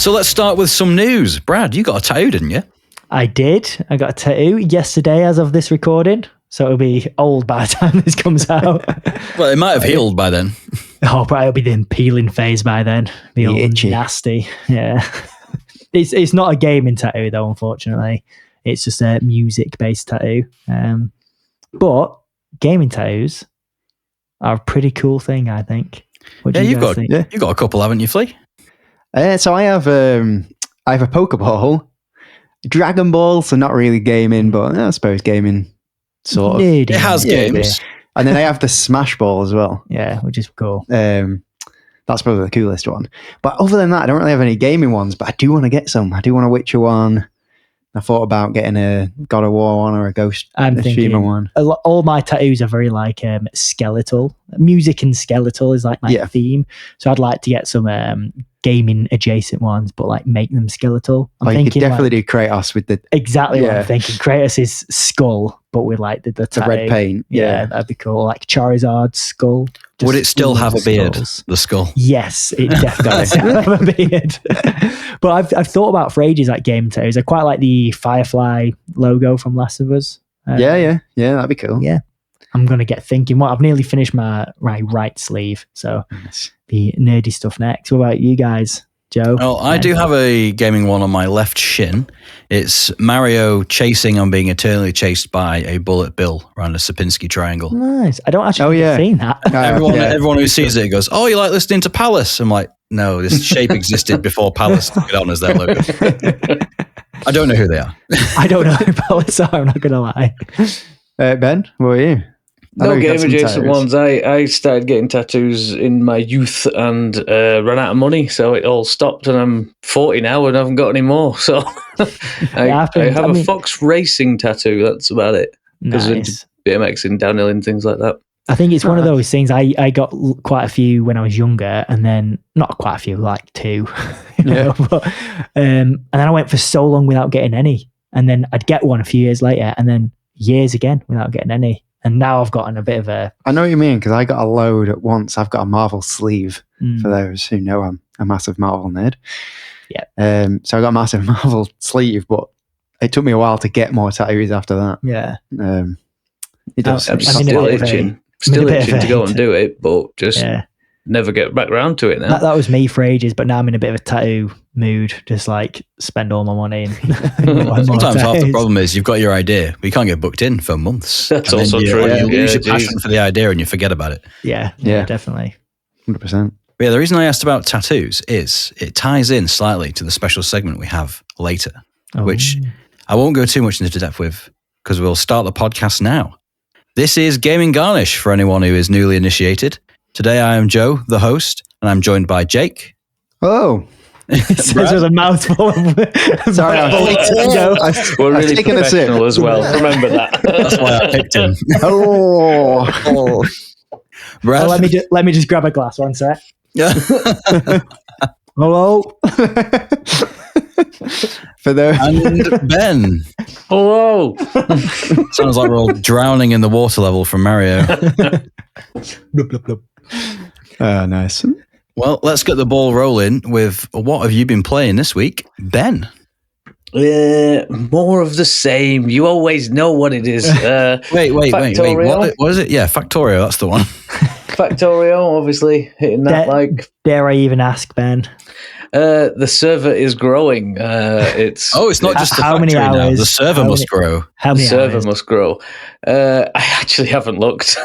So let's start with some news. Brad, you got a tattoo, didn't you? I did. I got a tattoo yesterday as of this recording. So it'll be old by the time this comes out. Well, it might have healed by then. Oh, but it'll be the peeling phase by then. Be all itchy. nasty. Yeah. It's not a gaming tattoo though, unfortunately. It's just a music-based tattoo. But gaming tattoos are a pretty cool thing, I think. What do you guys think? You've got a couple, haven't you, Flea? So I have a Pokeball, Dragon Ball, so not really gaming, but I suppose gaming sort of. Nerdy, It has games. And then I have the Smash Ball as well. Yeah, which is cool. That's probably the coolest one. But other than that, I don't really have any gaming ones, but I do want to get some. I do want a Witcher one. I thought about getting a God of War one or a Ghost Tsushima one. All my tattoos are very like skeletal. Music and skeletal is like my theme. So I'd like to get some gaming adjacent ones, but like make them skeletal. You could definitely do Kratos with the... Exactly what I'm thinking. Kratos' skull, but with like the red paint. Yeah, that'd be cool. Like Charizard's skull. Would it still have a beard, the skull? Yes, it definitely still have a beard. But I've thought about for ages like game tattoos. I quite like the Firefly logo from Last of Us. Yeah, that'd be cool. Yeah. I'm going to get thinking. Well, I've nearly finished my right sleeve, so the nerdy stuff next. What about you guys, Joe? Oh, I do have a gaming one on my left shin. It's Mario chasing and being eternally chased by a bullet bill around a Sierpinski triangle. Nice. I don't actually have seen that. Everyone who sees it goes, "Oh, you like listening to Palace?" I'm like, "No, this shape existed before Palace took it on as their logo." I don't know who they are. I don't know who Palace are. I'm not going to lie. Ben, what are you? No game adjacent ones. I started getting tattoos in my youth and ran out of money, so it all stopped. And I'm 40 now and I haven't got any more. So I have a Fox Racing tattoo. That's about it. Because it's BMX and downhill and things like that. I think it's one of those things. I got quite a few when I was younger, and then not quite a few, like 2. But, and then I went for so long without getting any, and then I'd get one a few years later, and then years again without getting any. And now I've gotten a bit of a... I know what you mean, because I got a load at once. I've got a Marvel sleeve, for those who know I'm a massive Marvel nerd. Yeah. So I got a massive Marvel sleeve, but it took me a while to get more tattoos after that. Yeah. It does. I'm still itching. Still itching to go and do it, but just never get back around to it now. That was me for ages, but now I'm in a bit of a tattoo mood. Just like spend all my money. Sometimes half the problem is you've got your idea, but you can't get booked in for months. That's also true. You lose your passion for the idea and you forget about it. Yeah, definitely. 100%. But yeah, the reason I asked about tattoos is it ties in slightly to the special segment we have later, which I won't go too much into depth with because we'll start the podcast now. This is Gaming Garnish for anyone who is newly initiated. Today I am Joe, the host, and I'm joined by Jake. Oh. This was a mouthful of... Sorry, we're really professional as well. Remember that. That's why I picked him. Brad? Let me just grab a glass, one sec. Hello? For those... And Ben. Hello. Sounds like we're all drowning in the water level from Mario. Blub, blub, blub. Oh, nice. Well, let's get the ball rolling with what have you been playing this week, Ben? More of the same. You always know what it is. Wait. What is it? Yeah, Factorio, that's the one. Factorio, obviously, hitting that Dare I even ask, Ben? The server is growing. It's not just the how factory many hours? Now. The server must grow. How many hours? Must grow. I actually haven't looked.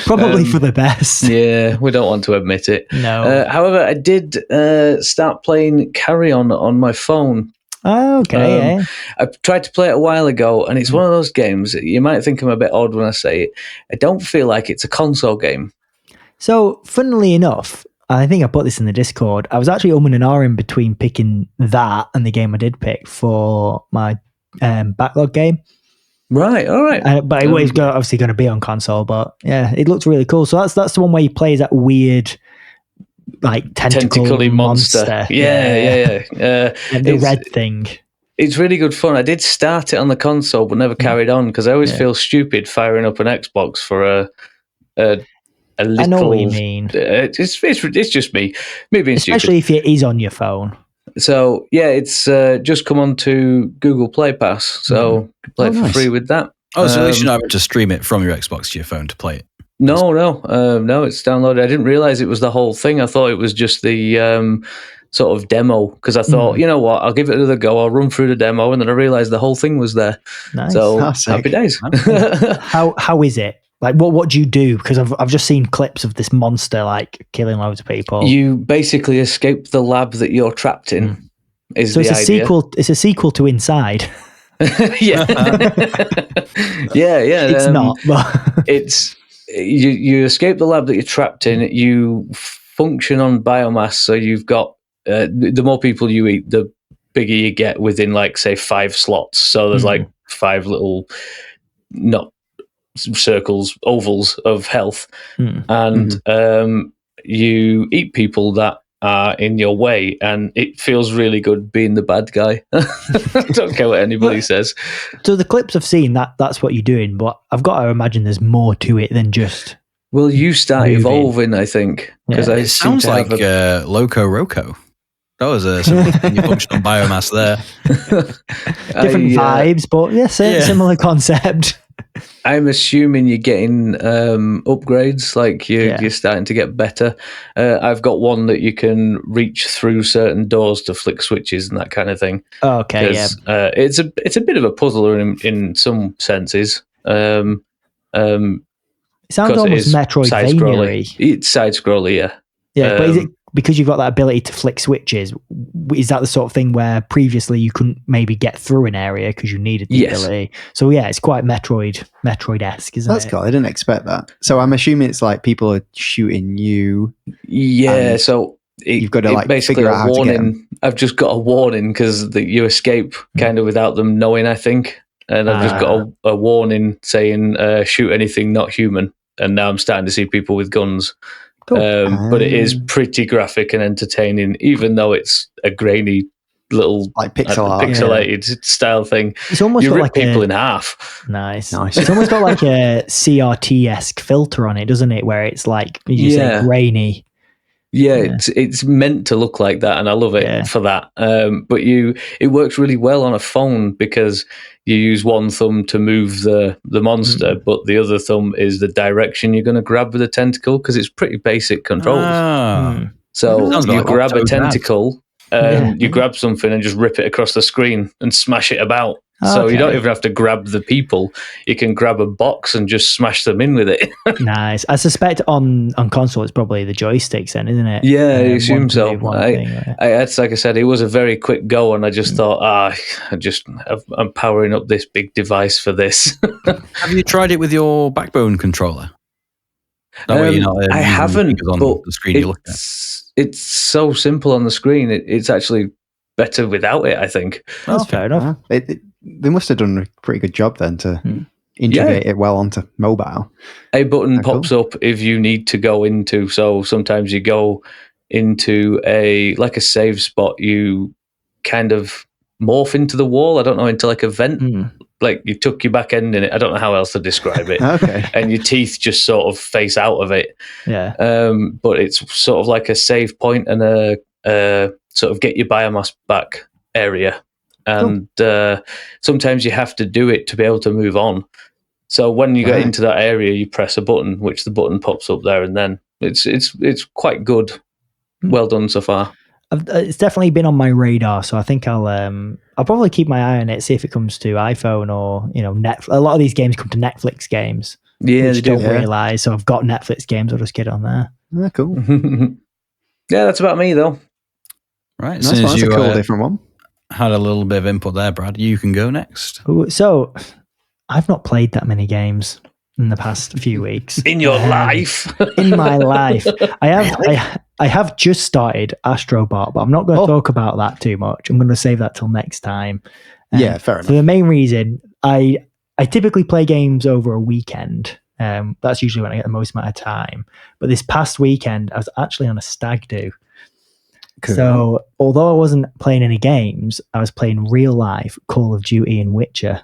Probably for the best. Yeah, we don't want to admit it. No. However, I did start playing Carrion on my phone. Oh, okay. I tried to play it a while ago, and it's one of those games, you might think I'm a bit odd when I say it, I don't feel like it's a console game. So, funnily enough, I think I put this in the Discord, I was actually umming and ahhing between picking that and the game I did pick for my backlog game. Right, all right. But it was obviously going to be on console, but yeah, it looked really cool. So that's the one where you play as that weird... like tentacly monster. Yeah. And the red thing. It's really good fun. I did start it on the console, but never carried on because I always feel stupid firing up an Xbox for a little. I know what you mean. It's just me being especially stupid. if it is on your phone. So yeah, it's just come on to Google Play Pass, so play it for free with that. Oh, so at least you're not able to stream it from your Xbox to your phone to play it. No, it's downloaded. I didn't realize it was the whole thing. I thought it was just the sort of demo, because I thought, you know what, I'll give it another go. I'll run through the demo, and then I realized the whole thing was there. Nice. So happy days. How is it? Like, what do you do? Because I've just seen clips of this monster like killing loads of people. You basically escape the lab that you're trapped in. So it's a sequel. It's a sequel to Inside. Yeah. Yeah. It's not, but it's you escape the lab that you're trapped in. You function on biomass, so you've got the more people you eat, the bigger you get within, like, say, 5 slots. So there's like 5 little not circles, ovals of health, and you eat people that are in your way, and it feels really good being the bad guy. I don't care what anybody says. So the clips I've seen, that's what you're doing, but I've got to imagine there's more to it than just. Well, you start evolving, I think, because it sounds like Loco Roco. That was a functional biomass there. Different vibes, but similar concept. I'm assuming you're getting upgrades, like you're starting to get better. I've got one that you can reach through certain doors to flick switches and that kind of thing. Okay, it's a bit of a puzzler in some senses. It sounds almost Metroidvania-y. It's side-scrolly, yeah. Yeah, but is it because you've got that ability to flick switches? Is that the sort of thing where previously you couldn't maybe get through an area because you needed the ability? So yeah, it's quite Metroid-esque, isn't it? That's cool. I didn't expect that. So I'm assuming it's like people are shooting you. Yeah, so you've got to like figure out how to get them. I've just got a warning because you escape kind of without them knowing, I think. And I've just got a warning saying shoot anything not human. And now I'm starting to see people with guns. Cool. But it is pretty graphic and entertaining, even though it's a grainy little like pixelated style thing. It's almost you rip like people in half. Nice. It's almost got like a CRT-esque filter on it, doesn't it? Where it's like you say grainy. Yeah, it's meant to look like that, and I love it for that. But it works really well on a phone because you use one thumb to move the monster, but the other thumb is the direction you're going to grab with the tentacle, because it's pretty basic controls. So you grab a tentacle, you grab something and just rip it across the screen and smash it about. So you don't even have to grab the people. You can grab a box and just smash them in with it. Nice. I suspect on console it's probably the joysticks then, isn't it? Yeah, I assume so. It's like I said, it was a very quick go, and I just thought, I'm powering up this big device for this. Have you tried it with your Backbone controller? I haven't, on but the screen you look at. It's so simple on the screen. It's actually better without it, I think. That's fair enough. They must have done a pretty good job then to integrate it well onto mobile. A button pops up if you need to go into. So sometimes you go into a save spot. You kind of morph into the wall. I don't know, into like a vent. Like you tuck your back end in it. I don't know how else to describe it. Okay. And your teeth just sort of face out of it. Yeah. But it's sort of like a save point and a sort of get your biomass back area. And sometimes you have to do it to be able to move on. So when you get into that area, you press a button, which the button pops up there, and then it's quite good. Well done so far. It's definitely been on my radar, so I think I'll probably keep my eye on it, see if it comes to iPhone or Netflix. A lot of these games come to Netflix games. Yeah, which they don't realise. So I've got Netflix games. I'll just get it on there. Yeah, cool. Yeah, that's about me though. Right, nice one. That's a cool different one. Had a little bit of input there, Brad. You can go next. So, I've not played that many games in the past few weeks. In your life? In my life. I have just started Astrobot, but I'm not going to talk about that too much. I'm going to save that till next time. Yeah, fair enough. For the main reason, I typically play games over a weekend. That's usually when I get the most amount of time. But this past weekend, I was actually on a stag do. Cool. So, although I wasn't playing any games, I was playing real life Call of Duty and Witcher.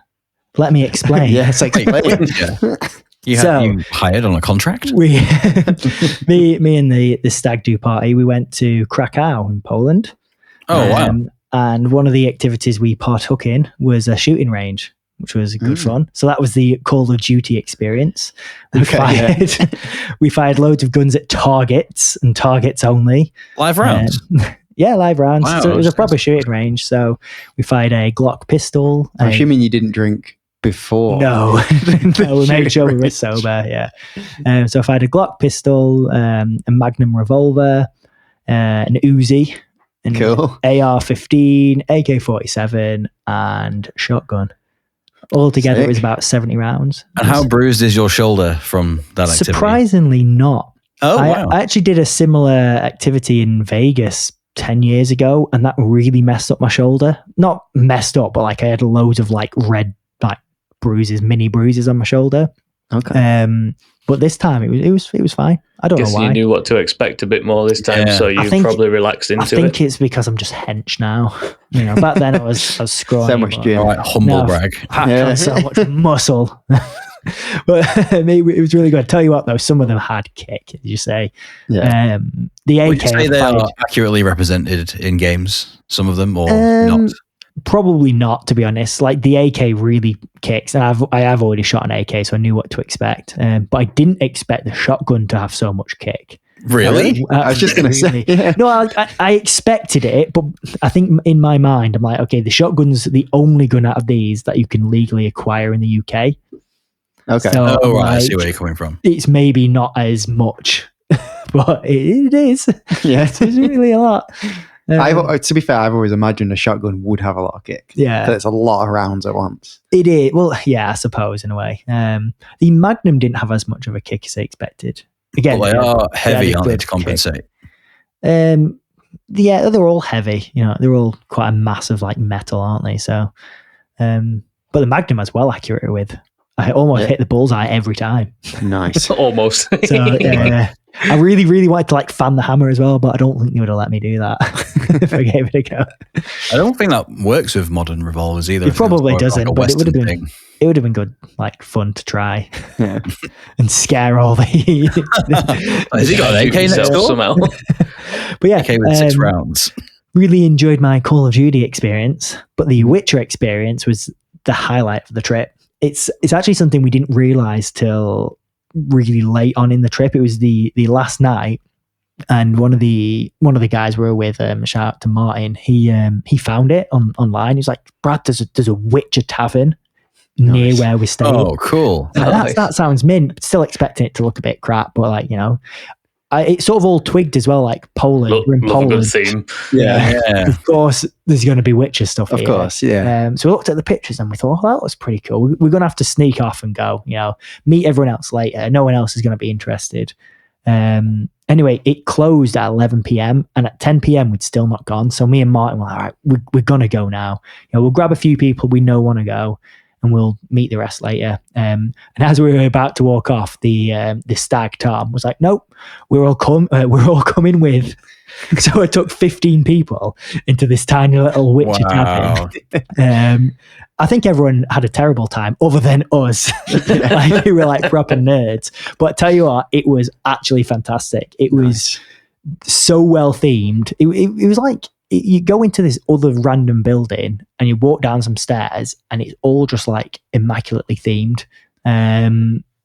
Let me explain. Yes, explain. You hired on a contract? Me and the stag do party, we went to Krakow in Poland. Oh, wow. And one of the activities we partook in was a shooting range, which was good fun. So that was the Call of Duty experience. We fired loads of guns at targets and targets only. Live rounds? Yeah, live rounds. Wow, So it was a proper shooting range. So we fired a Glock pistol. I'm assuming you didn't drink before. No, we made sure we were sober, yeah. So I fired a Glock pistol, a Magnum revolver, an Uzi, an AR-15, AK-47, and shotgun. Altogether, it was about 70 rounds. And how bruised is your shoulder from that activity? Surprisingly not. Oh, wow. I actually did a similar activity in Vegas 10 years ago, and that really messed up my shoulder. Not messed up, but like I had loads of like red like bruises, mini bruises on my shoulder. Okay. But this time it was fine. I don't know why. You knew what to expect a bit more this time, so you probably relaxed into it. I think it's because I'm just hench now. You know, back then I was scrawny. So much gym. Right, humble brag. So much muscle. But it was really good. Tell you what, though, some of them had kick, as you say. Yeah. The AK. Would you say they are accurately represented in games? Some of them, or not? Probably not, to be honest. Like the AK really kicks, and I have already shot an AK, so I knew what to expect. But I didn't expect the shotgun to have so much kick. Really? I was just going to say. Yeah. No, I expected it, but I think in my mind, I'm like, okay, the shotgun's the only gun out of these that you can legally acquire in the UK. Okay. So right. I see where you're coming from. It's maybe not as much, but it is. Yeah. It's really a lot. To be fair, I've always imagined a shotgun would have a lot of kick. Yeah. So it's a lot of rounds at once. It is. Well, yeah, I suppose in a way. The Magnum didn't have as much of a kick as I expected. Again, they are heavy, aren't they, to compensate? Yeah, they're all heavy. You know, they're all quite a massive like metal, aren't they? So, but the Magnum was well accurate with. I almost hit the bullseye every time. Nice. Almost. So I really, really wanted to like fan the hammer as well, but I don't think they would have let me do that if I gave it a go. I don't think that works with modern revolvers either. It probably doesn't, like but it would have been good, like fun to try and scare all the. Has he got an AK next door? Somehow. But yeah, AK with 6 rounds. Really enjoyed my Call of Duty experience, but the Witcher experience was the highlight of the trip. It's actually something we didn't realize till really late on in the trip. It was the last night, and one of the guys we were with, shout out to Martin, he found it online. He's like, Brad, there's a Witcher tavern near where we stayed. Oh, cool. That sounds mint. Still expecting it to look a bit crap, but like, you know, it's sort of all twigged as well, like Poland. We're in Poland. Good theme. Yeah. Of course, there's going to be Witcher stuff. Of course, yeah. So we looked at the pictures and we thought, well, that was pretty cool. We're going to have to sneak off and go, you know, meet everyone else later. No one else is going to be interested. Anyway, it closed at 11 p.m. and at 10 p.m. we'd still not gone. So me and Martin were like, all right, we're going to go now. You know, we'll grab a few people we know want to go, and we'll meet the rest later. And as we were about to walk off, the stag Tom was like, "Nope, we're all coming with." So I took 15 people into this tiny little Witcher tavern. I think everyone had a terrible time, other than us. Like we were like proper nerds. But I tell you what, it was actually fantastic. It was so well themed. It was like. You go into this other random building and you walk down some stairs and it's all just like immaculately themed,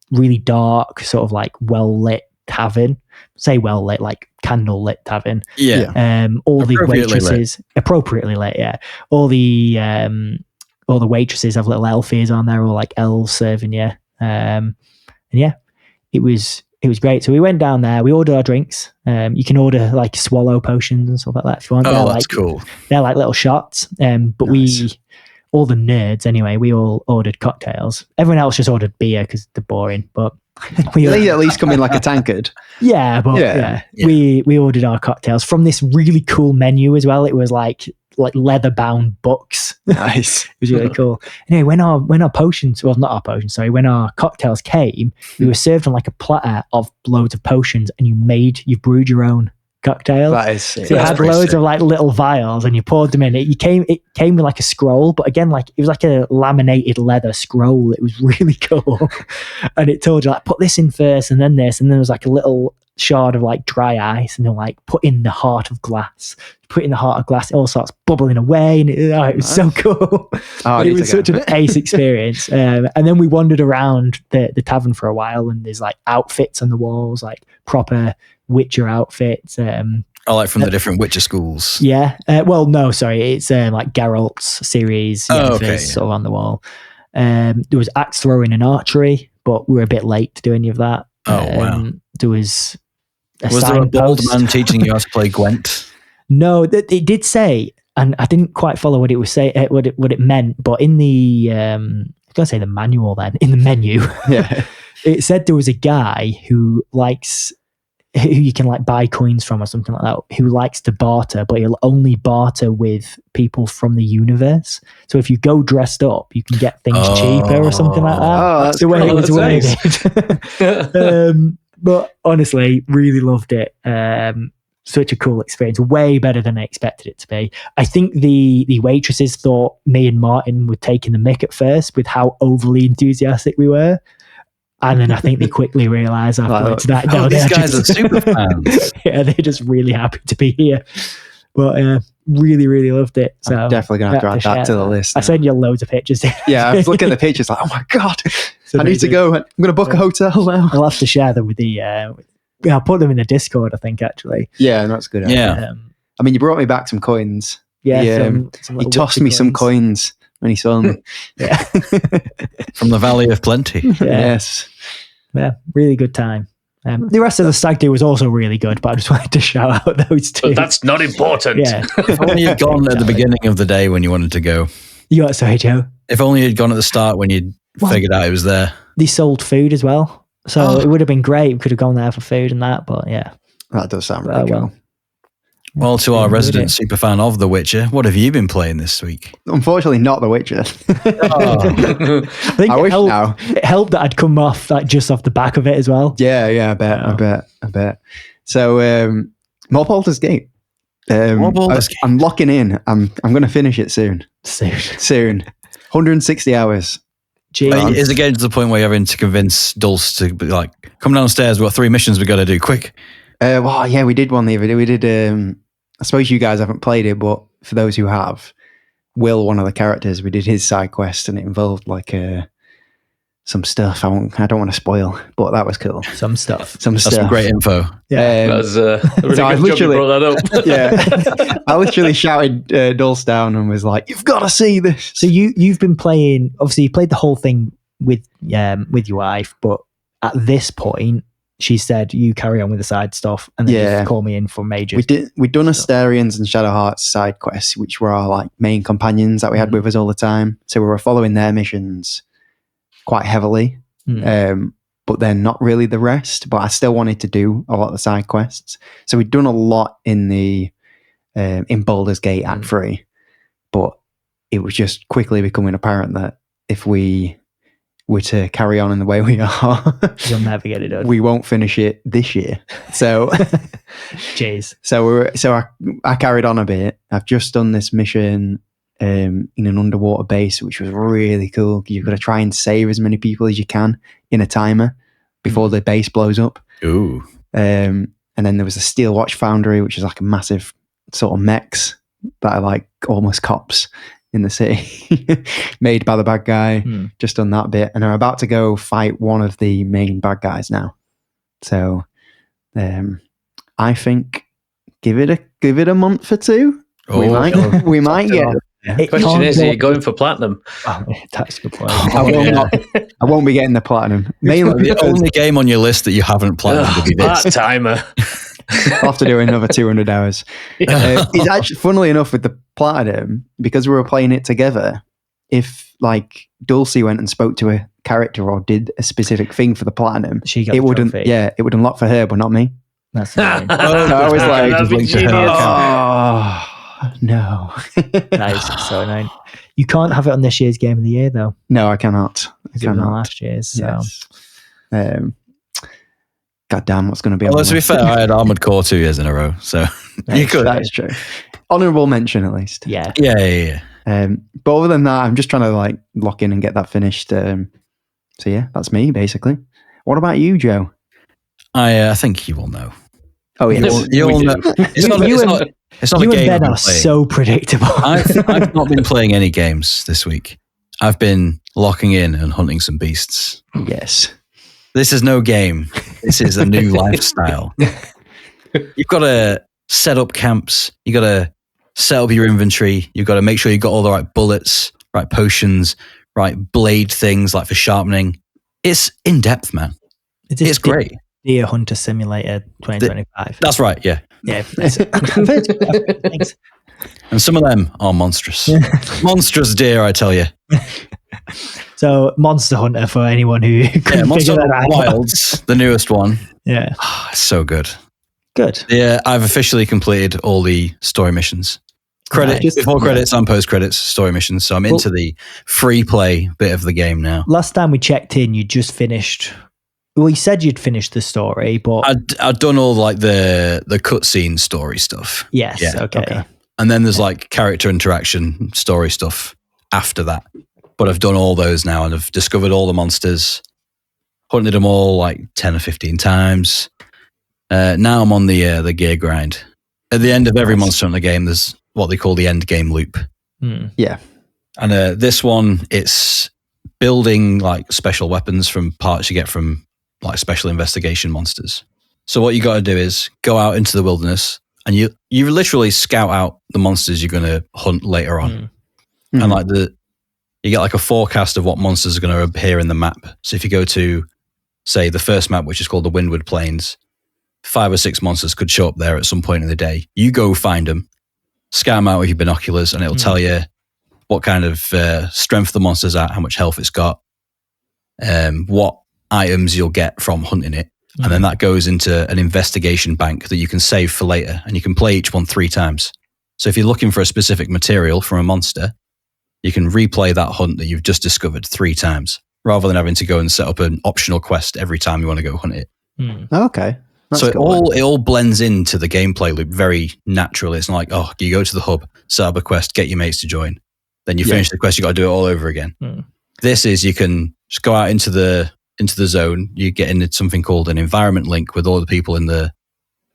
really dark, sort of like well lit tavern. Say well lit, like candle lit tavern. Yeah. All the waitresses appropriately lit. Yeah. All the waitresses have little elf ears on there, or like elves serving you. And yeah, it was great. So we went down there, we ordered our drinks. You can order like swallow potions and stuff like that if you want. Oh, that's cool. They're like little shots. But we, all the nerds anyway, we all ordered cocktails. Everyone else just ordered beer because they're boring. But they at least come in like a tankard. Yeah, but yeah. We ordered our cocktails from this really cool menu as well. It was like leather bound books. Nice. It was really cool. Anyway, when our potions, well, not our potions, sorry, when our cocktails came, we were served on like a platter of loads of potions, and you brewed your own cocktail. That is so you had loads of like little vials and you poured them in. It came with like a scroll, but again, like it was like a laminated leather scroll. It was really cool. And it told you like, put this in first and then this. And then there was like a little shard of like dry ice and then like put in the heart of glass. Put in the heart of glass, it all starts bubbling away, and it was so cool. It was such an ace experience. And then we wandered around the tavern for a while, and there's like outfits on the walls, like proper Witcher outfits. I like from the different Witcher schools. Yeah. Well, no, sorry, it's like Geralt's series. Sort of on the wall. There was axe throwing and archery, but we were a bit late to do any of that. Wow. There was there a bald man teaching you how to play Gwent? No, it did say, and I didn't quite follow what it was saying, what it meant. But in the, I was going to say the manual. Then in the menu, it said there was a guy who you can like buy coins from or something like that, who likes to barter, but he'll only barter with people from the universe. So if you go dressed up, you can get things cheaper or something like that. Oh, that's the way cool. it was worded. But honestly, really loved it. Such a cool experience, way better than I expected it to be. I think the waitresses thought me and Martin were taking the mick at first with how overly enthusiastic we were. And then I think they quickly realised afterwards that these guys are super fans. Yeah, they're just really happy to be here. But really, really loved it. So I'm definitely going to have to add that to the list. I sent you loads of pictures. Yeah, I was looking at the pictures like, oh my God, I need to go. I'm going to book a hotel now. I'll have to share them with the... I'll put them in the Discord, I think, actually. Yeah, that's good. Yeah. I mean, you brought me back some coins. Yeah. He tossed me some coins when he saw me. Yeah. From the Valley of Plenty. Yeah. Yes. Yeah, really good time. The rest of the stag do was also really good, but I just wanted to shout out those two. But that's not important. Yeah. If only you'd gone at the beginning of the day when you wanted to go. You what, sorry, Joe? If only you'd gone at the start when you'd figured out it was there. They sold food as well. So it would have been great. We could have gone there for food and that, but yeah. That does sound really cool. Well, to our resident superfan of The Witcher, what have you been playing this week? Unfortunately, not The Witcher. I think it helped that I'd come off just off the back of it as well. Yeah, I bet. So, more Baldur's Gate. I'm locking in. I'm going to finish it soon. Soon. 160 hours. Is it getting to the point where you're having to convince Dulce to be like, come downstairs, we've got 3 missions we've got to do, quick? Well, yeah, we did one the other day. We did, I suppose you guys haven't played it, but for those who have, Will, one of the characters, we did his side quest and it involved like some stuff. I don't want to spoil, but that was cool. Some stuff. That's some great info. Yeah. That's a really so good job you brought that up. Yeah. I literally shouted Dulce down and was like, you've got to see this. So you've been playing, obviously you played the whole thing with your wife, but at this point, she said you carry on with the side stuff and then just call me in for major. We'd done Asterians and Shadowheart's side quests, which were our like main companions that we had with us all the time. So we were following their missions quite heavily, but then not really the rest. But I still wanted to do a lot of the side quests. So we'd done a lot in the in Baldur's Gate Act 3, but it was just quickly becoming apparent that if we were to carry on in the way we are, you'll never get it done. We won't finish it this year. So, jeez. So I carried on a bit. I've just done this mission in an underwater base, which was really cool. You've got to try and save as many people as you can in a timer before the base blows up. Ooh. And then there was a Steel Watch Foundry, which is like a massive sort of mechs that are like almost cops in the city, made by the bad guy. Just done that bit, and I'm about to go fight one of the main bad guys now. So, I think give it a month or two. We might get. The question is, are you going for platinum? Oh, that's a good point. I won't be getting the platinum. Mainly the only game on your list that you haven't platinumed. Part-timer. I'll have to do another 200 hours. It's actually, funnily enough, with the platinum, because we were playing it together, if like Dulcie went and spoke to a character or did a specific thing for the platinum, it wouldn't unlock for her, but not me. That's annoying. So I was like, no. That is so annoying. You can't have it on this year's Game of the Year, though. No, I cannot. I cannot. Last year's. So. Yes. God damn, what's going to be Although, to be fair, I had Armored Core 2 years in a row, so you could. That is true. Honourable mention, at least. Yeah. But other than that, I'm just trying to like lock in and get that finished. So yeah, that's me, basically. What about you, Joe? I think you will know. Oh, yeah. You all know. It's not you a game. and Ben are so predictable. I've not been playing any games this week. I've been locking in and hunting some beasts. Yes. This is no game. This is a new lifestyle. You've got to set up camps. You've got to set up your inventory. You've got to make sure you've got all the right bullets, right potions, right blade things like for sharpening. It's in depth, man. It's great. Deer Hunter Simulator 2025. That's right, yeah. Yeah. Thanks. And some of them are monstrous. Monstrous deer, I tell you. So Monster Hunter for anyone who can Monster figure that out. Wilds, the newest one. Yeah. So good. Good. Yeah, I've officially completed all the story missions. Before credits and post credits story missions. So I'm into the free play bit of the game now. Last time we checked in, you just finished. Well, you said you'd finished the story, but I'd done all like the cutscene story stuff. Yes. Yeah, okay. And then there's like character interaction story stuff after that. But I've done all those now and I've discovered all the monsters, hunted them all like 10 or 15 times. Now I'm on the gear grind. At the end of every Monster Hunter game, there's what they call the end game loop. Yeah. And this one, it's building like special weapons from parts you get from like special investigation monsters. So what you got to do is go out into the wilderness and you literally scout out the monsters you're going to hunt later on. And like you get like a forecast of what monsters are going to appear in the map. So if you go to, say, the first map, which is called the Windward Plains, 5 or 6 monsters could show up there at some point in the day. You go find them, scout them out with your binoculars, and it'll tell you what kind of strength the monster's at, how much health it's got, what items you'll get from hunting it. And then that goes into an investigation bank that you can save for later, and you can play each one 3 times. So if you're looking for a specific material from a monster, you can replay that hunt that you've just discovered 3 times, rather than having to go and set up an optional quest every time you want to go hunt it. Okay. That's so cool. it all blends into the gameplay loop very naturally. It's not like, oh, you go to the hub, set up a quest, get your mates to join. Then you finish the quest, you got to do it all over again. This is, you can just go out into the zone. You get into something called an environment link with all the people in the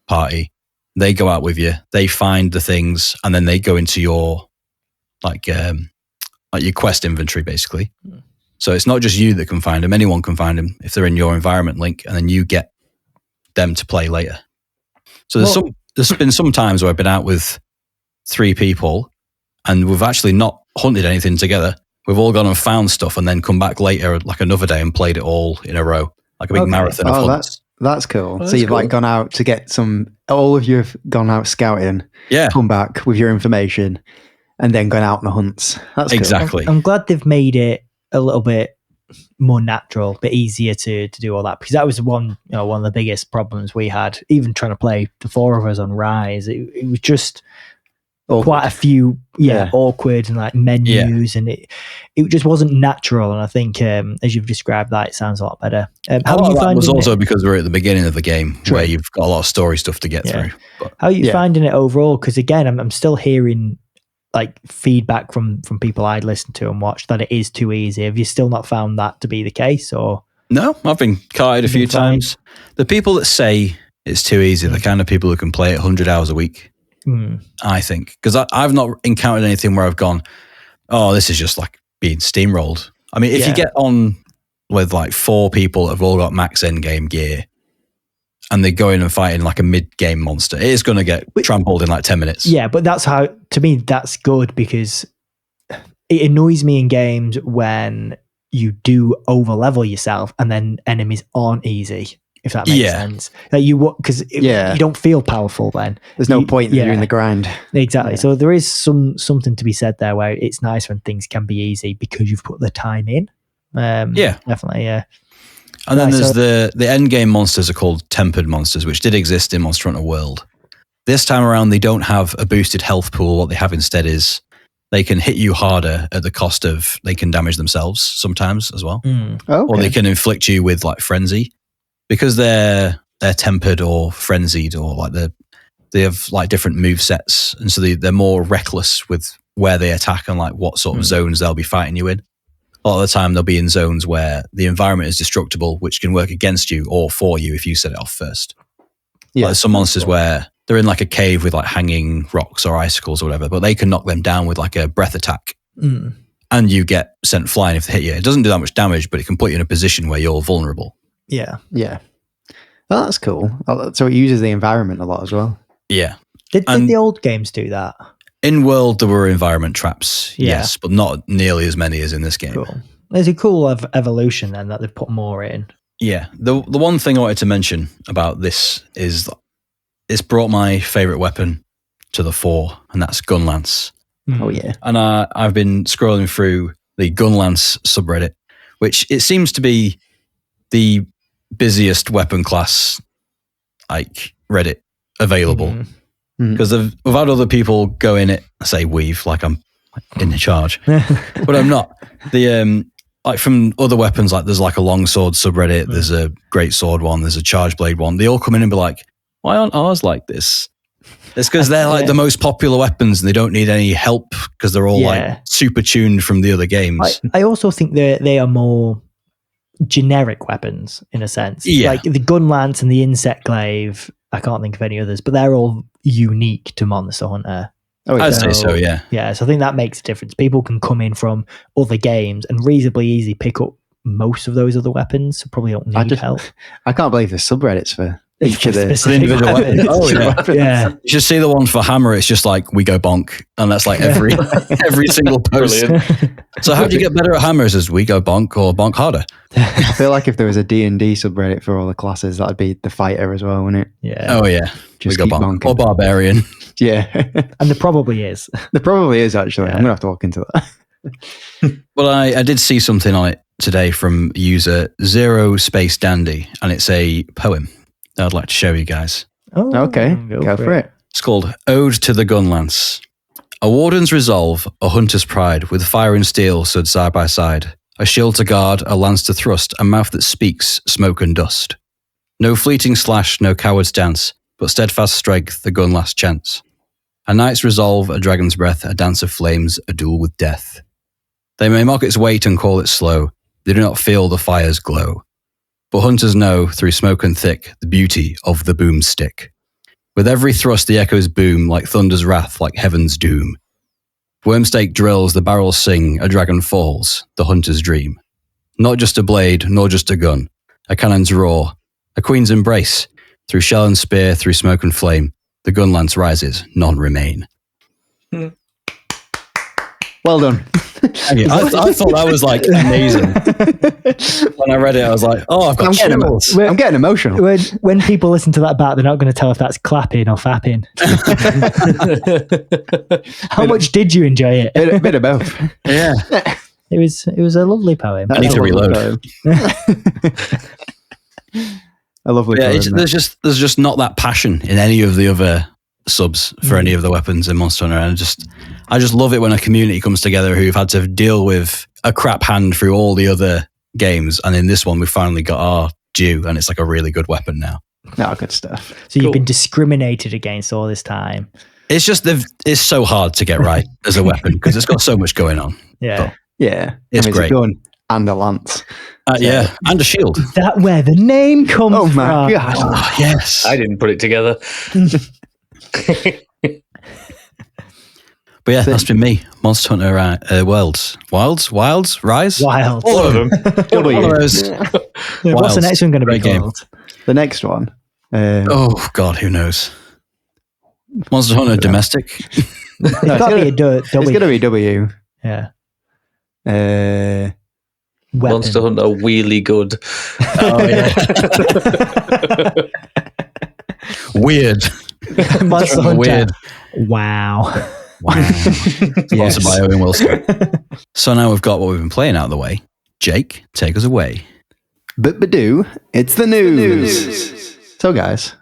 party. They go out with you. They find the things, and then they go into your like your quest inventory, basically. So it's not just you that can find them. Anyone can find them if they're in your environment link, and then you get them to play later. So there's been some times where I've been out with 3 people, and we've actually not hunted anything together. We've all gone and found stuff, and then come back later, like another day, and played it all in a row, like a big marathon of hunts. That's cool. That's so you've cool. like gone out to get all of you have gone out scouting, come back with your information, and then gone out on the hunts. That's exactly. Cool. I'm glad they've made it a little bit more natural, a bit easier to do all that, because that was one of the biggest problems we had, even trying to play the 4 of us on Rise. It was just awkward. Quite a few awkward and like menus, and it just wasn't natural. And I think as you've described that, it sounds a lot better. How are you finding was also because we're at the beginning of the game where you've got a lot of story stuff to get through. But, how are you finding it overall? Because again, I'm still hearing like feedback from people I'd listen to and watch that it is too easy. Have you still not found that to be the case? Or no, I've been carted a few times. The people that say it's too easy, the kind of people who can play it 100 hours a week, I think. Because I've not encountered anything where I've gone, oh, this is just like being steamrolled. I mean, if you get on with like 4 people that have all got max endgame gear, and they go in and fight in like a mid-game monster, it is going to get trampled in like 10 minutes. Yeah, but that's how, to me, that's good, because it annoys me in games when you do over-level yourself and then enemies aren't easy, if that makes sense. Like because you don't feel powerful then. There's no point that you're in the grind. Exactly. Yeah. So there is something to be said there where it's nice when things can be easy because you've put the time in. Definitely, yeah. And then there's the end game monsters are called tempered monsters, which did exist in Monster Hunter World. This time around, they don't have a boosted health pool. What they have instead is they can hit you harder at the cost of they can damage themselves sometimes as well. Okay. Or they can inflict you with like frenzy. Because they're they're tempered or frenzied, or like they have like different move sets, and so they're more reckless with where they attack and like what sort of zones they'll be fighting you in. A lot of the time they'll be in zones where the environment is destructible, which can work against you or for you if you set it off first. Yeah, like some monsters where they're in like a cave with like hanging rocks or icicles or whatever, but they can knock them down with like a breath attack. And you get sent flying if they hit you. It doesn't do that much damage, but it can put you in a position where you're vulnerable. Yeah. Yeah. Well, that's cool. So it uses the environment a lot as well. Yeah. Did the old games do that? In World, there were environment traps, yes, but not nearly as many as in this game. Cool. There's a cool evolution then that they've put more in. Yeah. The one thing I wanted to mention about this is that it's brought my favourite weapon to the fore, and that's Gunlance. Oh, yeah. And I've been scrolling through the Gunlance subreddit, which it seems to be the busiest weapon class like Reddit available. Because we've had other people go in it, I say we've, like I'm in charge, but I'm not. The like from other weapons, like there's like a longsword subreddit, there's a great sword one, there's a charge blade one. They all come in and be like, why aren't ours like this? It's because they're like the most popular weapons and they don't need any help because they're all like super tuned from the other games. I also think they are more generic weapons in a sense. Yeah. Like the Gunlance and the Insect Glaive, I can't think of any others, but they're all unique to Monster Hunter. I'd say so, yeah. Yeah, so I think that makes a difference. People can come in from other games and reasonably easy pick up most of those other weapons, so probably don't need help. I can't believe there's subreddits for each of the individual weapons. Yeah. You should see the one for Hammer. It's just like, we go bonk. And that's like every single post. So how do you get better at hammers? As we go bonk or bonk harder? I feel like if there was a D&D subreddit for all the classes, that'd be the fighter as well, wouldn't it? Yeah. Oh, yeah. Just we go bonk. Bonking. Or barbarian. Yeah. And there probably is. There probably is, actually. Yeah. I'm going to have to walk into that. Well, I did see something on it today from user Zero Space Dandy, and it's a poem that I'd like to show you guys. Oh, okay. Go for it. It's called Ode to the Gunlance. A warden's resolve, a hunter's pride, with fire and steel stood side by side. A shield to guard, a lance to thrust, a mouth that speaks, smoke and dust. No fleeting slash, no coward's dance, but steadfast strength, the gun last chance. A knight's resolve, a dragon's breath, a dance of flames, a duel with death. They may mock its weight and call it slow, they do not feel the fire's glow. But hunters know, through smoke and thick, the beauty of the boomstick. With every thrust the echoes boom, like thunder's wrath, like heaven's doom. Wormstake drills, the barrels sing, a dragon falls, the hunter's dream. Not just a blade, nor just a gun, a cannon's roar, a queen's embrace. Through shell and spear, through smoke and flame, the gunlance rises, none remain. Well done. I thought that was like amazing. When I read it, I was like, "Oh, I've got chills." I'm getting emotional. When people listen to that back, they're not going to tell if that's clapping or fapping. How much did you enjoy it? Bit of both. Yeah, it was a lovely poem. I need to reload. A lovely poem. There's just not that passion in any of the other subs for any of the weapons in Monster Hunter, and I just love it when a community comes together who've had to deal with a crap hand through all the other games, and in this one we finally got our due, and it's like a really good weapon now. No, good stuff. So you've been discriminated against all this time. It's just it's so hard to get right as a weapon because it's got so much going on. Yeah, it's great. It's a gun and a lance. Yeah, and a shield. Is that where the name comes from? Oh my gosh! Oh, yes, I didn't put it together. But yeah, that's been me. Monster Hunter Wilds, Rise? Wild. All of them. All of those. What's the next one going to be called? The next one? Oh, God, who knows? Monster Hunter Domestic? It's got to be a W. It's going to be W. Yeah. Monster Hunter Wheelie Good. Oh, yeah. Weird. Monster Hunter. Weird. Wow. Sponsored by Owen Wilson. So now we've got what we've been playing out of the way. Jake, take us away. But-ba-doo, it's the news. So guys,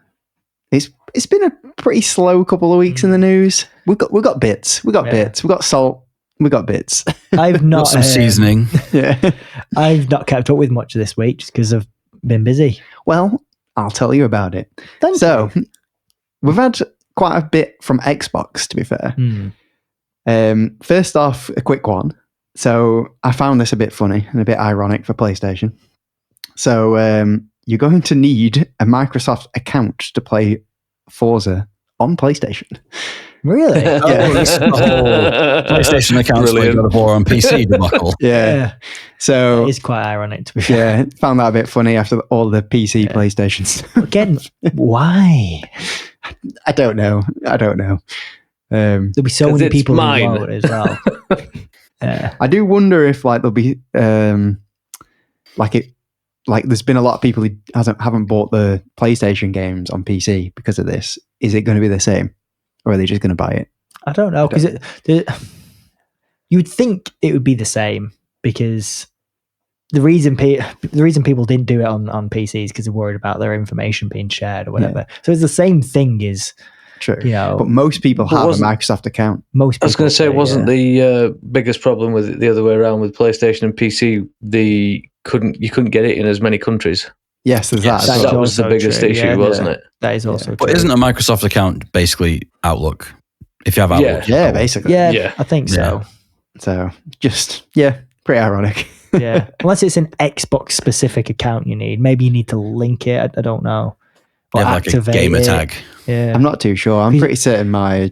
it's been a pretty slow couple of weeks in the news. We've got bits. We got bits. We got salt. We got bits. I've not got some seasoning. Yeah. I've not kept up with much this week just because I've been busy. Well, I'll tell you about it. Thank you. We've had quite a bit from Xbox, to be fair. First off, a quick one. So I found this a bit funny and a bit ironic for PlayStation. So you're going to need a Microsoft account to play Forza on PlayStation. Really? PlayStation accounts for God of War on PC debacle. Yeah. So it's quite ironic, to be fair. Yeah, found that a bit funny after all the PC PlayStation stuff. Again, why? I don't know. There'll be so many people who want it as well. I do wonder if there'll be there's been a lot of people who haven't bought the PlayStation games on PC because of this. Is it going to be the same, or are they just going to buy it? I don't know, because you would think it would be the same, because the reason people didn't do it on PC is because they're worried about their information being shared or whatever. Yeah. So it's the same thing as. True. But most people have a Microsoft account. I was going to say, wasn't the biggest problem with it the other way around with PlayStation and PC? You couldn't get it in as many countries. Yes, there's that. That was the biggest issue, wasn't it? That is also true. But isn't a Microsoft account basically Outlook? If you have Outlook. Yeah, basically. Yeah, I think so. So just, pretty ironic. Yeah. Unless it's an Xbox specific account you need. Maybe you need to link it. I don't know. Or activate like a gamer tag. Yeah. I'm not too sure. I'm pretty certain my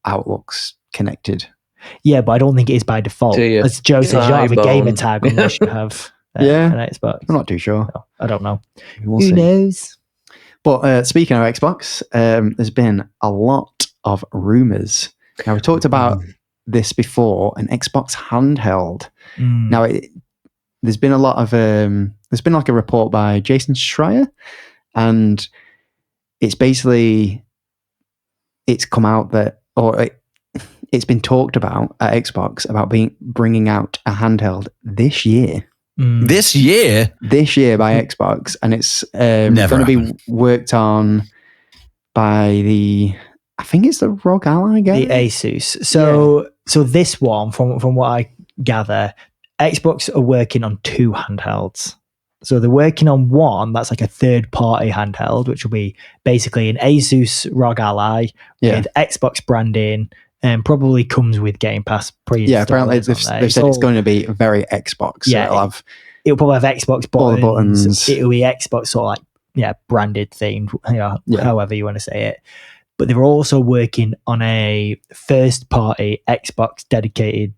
Outlook's connected. Yeah, but I don't think it is by default. As Joe says, you don't have a gamer tag unless you have an Xbox. I'm not too sure. No, I don't know. Who knows? But speaking of Xbox, there's been a lot of rumours. Now, we talked about this before, an Xbox handheld. Now, there's been a lot of... there's been like a report by Jason Schreier, and it's basically... It's come out that... It's been talked about at Xbox about bringing out a handheld this year. This year? This year by Xbox, and it's going to be worked on by I think it's the ROG Ally guy? The Asus. So this one, from what I gather, Xbox are working on 2 handhelds. So they're working on one that's like a third-party handheld, which will be basically an Asus ROG Ally with Xbox branding, and probably comes with Game Pass. Apparently they've said it's going to be very Xbox. So it'll probably have Xbox buttons. All the buttons. It'll be Xbox sort of branded themed, however you want to say it. But they're also working on a first-party Xbox dedicated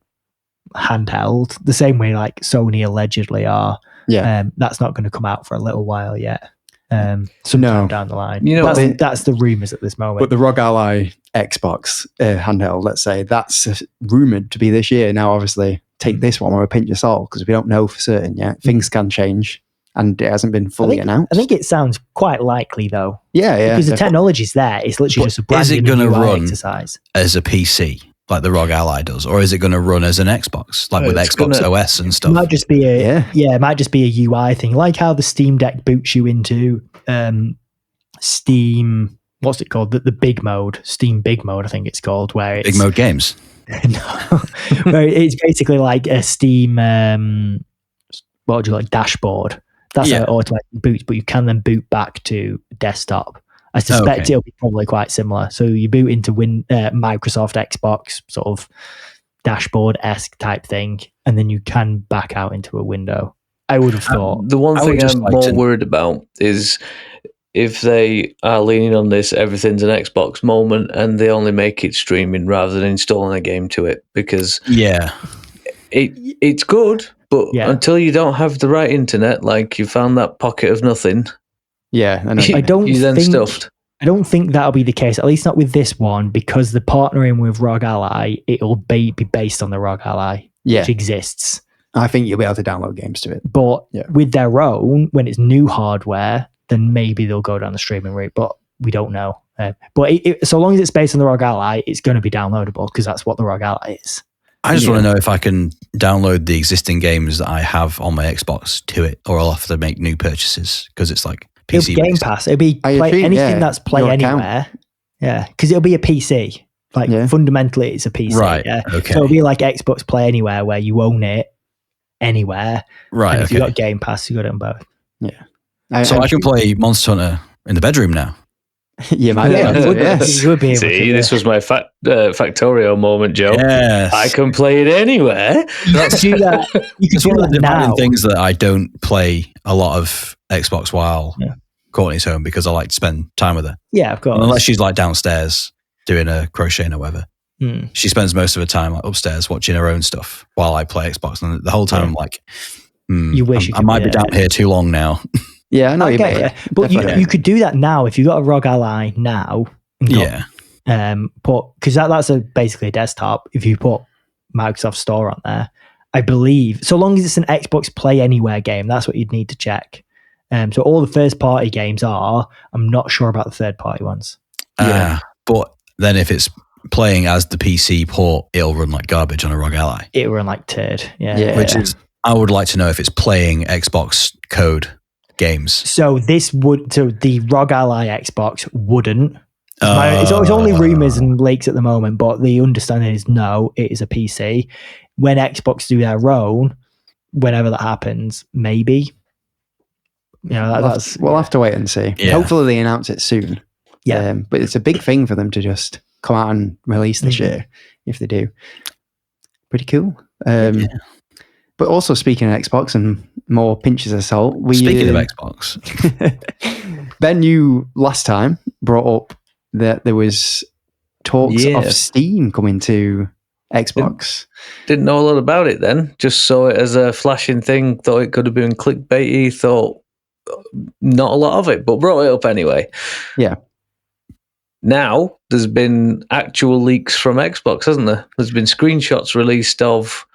handheld, the same way like Sony allegedly are. That's not going to come out for a little while yet. Sometime down the line. That's the rumours at this moment. But the ROG Ally Xbox handheld, let's say, that's rumoured to be this year. Now, obviously, take this one with a pinch of salt, because we don't know for certain yet. Things can change, and it hasn't been fully announced. I think it sounds quite likely, though. Yeah. Because the technology's there. It's literally just a brand new exercise. As a PC? Like the ROG Ally does, or is it going to run as an Xbox, like with Xbox OS and stuff? It might just be it might just be a UI thing, like how the Steam Deck boots you into Steam. What's it called? The big mode, Steam Big Mode, I think it's called. Where it's big mode games. Where it's basically like a Steam. What would you like? Dashboard. That's how it automatically boots, but you can then boot back to desktop. I suspect it'll be probably quite similar. So you boot into Microsoft Xbox sort of dashboard-esque type thing, and then you can back out into a window. I would have thought. The one thing I'm more worried about is if they are leaning on this everything's an Xbox moment and they only make it streaming rather than installing a game to it, because it's good, but until you don't have the right internet, like you found that pocket of nothing. Yeah, I know. I don't think that'll be the case, at least not with this one, because the partnering with ROG Ally, it'll be based on the ROG Ally, which exists. I think you'll be able to download games to it. But with their own, when it's new hardware, then maybe they'll go down the streaming route, but we don't know. But so long as it's based on the ROG Ally, it's going to be downloadable, because that's what the ROG Ally is. I just want to know if I can download the existing games that I have on my Xbox to it, or I'll have to make new purchases, because it's like PC Game Pass. It'll be anything that's Play Anywhere. Yeah, because it'll be a PC. Fundamentally, it's a PC. Right. Yeah. Okay. So it'll be like Xbox Play Anywhere, where you own it anywhere. Right. And if you've got Game Pass, you got it on both. Yeah. I can play Monster Hunter in the bedroom now. You might be able to, yes. You would be able See, to, this was my Factorio moment, Joe. Yes. I can play it anywhere. That's do that. You can It's do one of that the now. things that I don't play a lot of Xbox while Courtney's home because I like to spend time with her. Yeah, of course. And unless she's like downstairs doing a crocheting or whatever. She spends most of her time like upstairs watching her own stuff while I play Xbox. And the whole time I'm like, you wish I might be down here too long now. Yeah, I know you mean. But you could do that now if you got a ROG Ally now. Because that's basically a desktop. If you put Microsoft Store on there, I believe, so long as it's an Xbox Play Anywhere game, that's what you'd need to check. So all the first party games are. I'm not sure about the third party ones. But then if it's playing as the PC port, it'll run like garbage on a ROG Ally. It'll run like turd. Which is, I would like to know if it's playing Xbox code games. So the ROG Ally Xbox wouldn't. It's only rumours and leaks at the moment, but the understanding is no, it is a PC. When Xbox do their own, whenever that happens, maybe. We'll have to wait and see. Yeah. Hopefully they announce it soon. Yeah, but it's a big thing for them to just come out and release this year if they do. Pretty cool. But also speaking of Xbox and more pinches of salt, speaking of Xbox, Ben, you last time brought up that there was talks of Steam coming to Xbox. Didn't know a lot about it then. Just saw it as a flashing thing. Thought it could have been clickbaity. Thought not a lot of it, but brought it up anyway. Yeah. Now there's been actual leaks from Xbox, hasn't there? There's been screenshots released of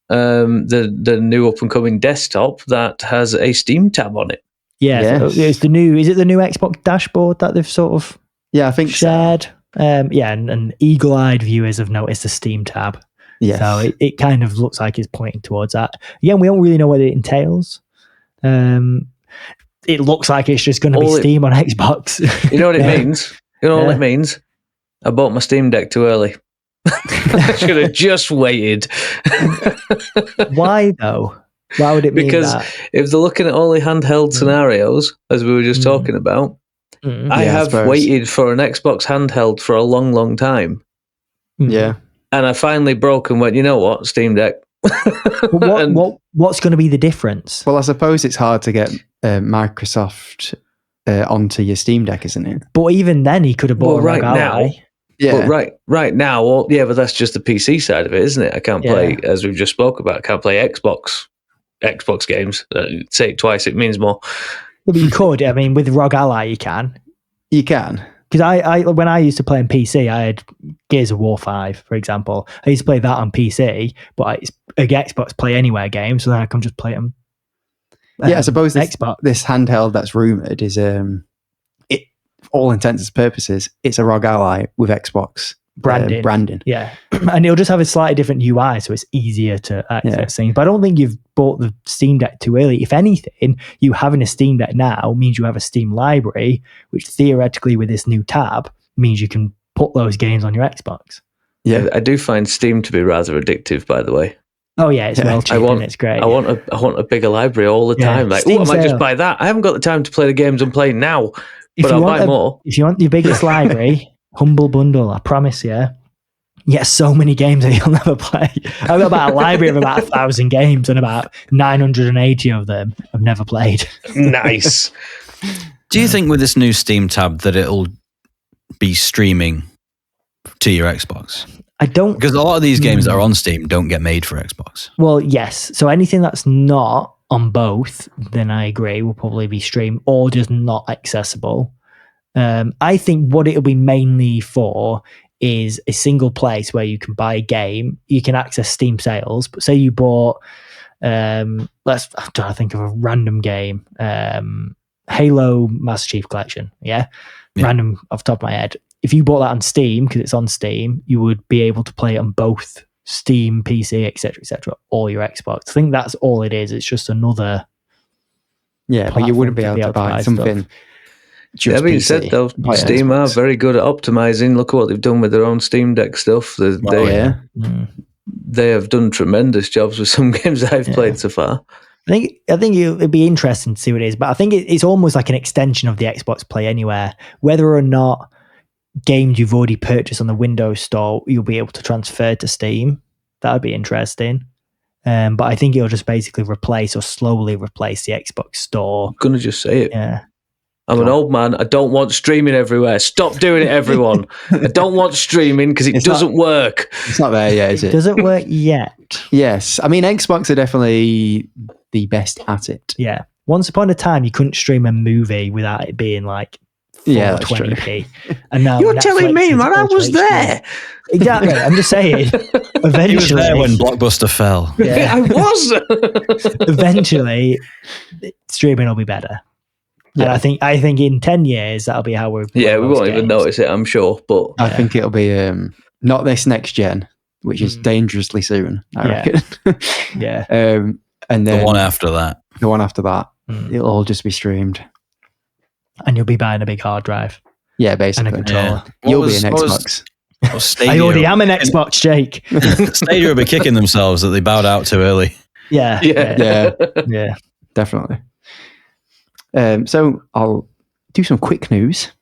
the new up and coming desktop that has a Steam tab on it. Yeah, it's the new. Is it the new Xbox dashboard that they've sort of I think shared? So. And eagle-eyed viewers have noticed the Steam tab. Yeah, so it kind of looks like it's pointing towards that. Again, we don't really know what it entails. It looks like it's just going to be Steam on Xbox. You know what it means? You know what it means? I bought my Steam Deck too early. I should have just waited. Why though? Why would it mean because that? If they're looking at only handheld scenarios, as we were just talking about, I have waited for an Xbox handheld for a long, long time. Yeah. And I finally broke and went, you know what, Steam Deck. What's going to be the difference? Well, I suppose it's hard to get Microsoft onto your Steam Deck, isn't it? But even then, he could have bought right now. Ally. Yeah, but right now, but that's just the PC side of it, isn't it? I can't play, as we've just spoke about, I can't play Xbox games. Say it twice, it means more. Well, but you could. I mean, with ROG Ally, you can. You can. Because I when I used to play on PC, I had Gears of War 5, for example. I used to play that on PC, but it's a Xbox Play Anywhere game, so then I can just play them. I suppose this handheld that's rumoured is, all intents and purposes, it's a ROG Ally with Xbox branding. Yeah. And it'll just have a slightly different UI, so it's easier to access things. But I don't think you've bought the Steam Deck too early. If anything, you having a Steam Deck now means you have a Steam library, which theoretically with this new tab means you can put those games on your Xbox. Yeah, I do find Steam to be rather addictive, by the way. Oh yeah, it's well cheap and it's great. I want a bigger library all the time. Like, I might just buy that. I haven't got the time to play the games I'm playing now, but I'll buy more. If you want your biggest library, Humble Bundle, I promise you. Yeah, so many games that you'll never play. I've got about a library of about 1,000 games, and about 980 of them I've never played. Nice. Do you think with this new Steam tab that it'll be streaming to your Xbox? I don't, because a lot of these games that are on Steam don't get made for Xbox. Well, yes. So anything that's not on both, then I agree, will probably be streamed or just not accessible. I think what it'll be mainly for is a single place where you can buy a game, you can access Steam sales. But say you bought, I'm trying to think of a random game, Halo Master Chief Collection, random off the top of my head. If you bought that on Steam, because it's on Steam, you would be able to play it on both Steam, PC, etc., or your Xbox. I think that's all it is. It's just another. Yeah, but you wouldn't be able to buy something. That being said, though, Steam are very good at optimizing. Look at what they've done with their own Steam Deck stuff. They have done tremendous jobs with some games I've played so far. I think it'd be interesting to see what it is, but I think it's almost like an extension of the Xbox Play Anywhere. Whether or not games you've already purchased on the Windows Store you'll be able to transfer to Steam, that would be interesting. But I think it'll just basically replace or slowly replace the Xbox Store. I'm gonna just say it. Yeah. I'm an old man. I don't want streaming everywhere. Stop doing it, everyone. I don't want streaming because it doesn't work. It's not there yet, is it? It doesn't work yet. Yes. I mean, Xbox are definitely the best at it. Yeah. Once upon a time, you couldn't stream a movie without it being like 420p. And now you're telling me, man, I was there. Exactly. I'm just saying. Eventually, he was there when Blockbuster fell. Yeah. I was. Eventually, streaming will be better. Yeah. And I think in 10 years that'll be how we're. Yeah, we won't even notice it. I'm sure, but I think it'll be not this next gen, which is dangerously soon. I reckon. Yeah. And then the one after that. It'll all just be streamed. And you'll be buying a big hard drive. Yeah, basically. And a controller. Yeah. You'll be an Xbox. I already am an Xbox, Jake. Stadia will be kicking themselves that they bowed out too early. Yeah. Definitely. So I'll do some quick news.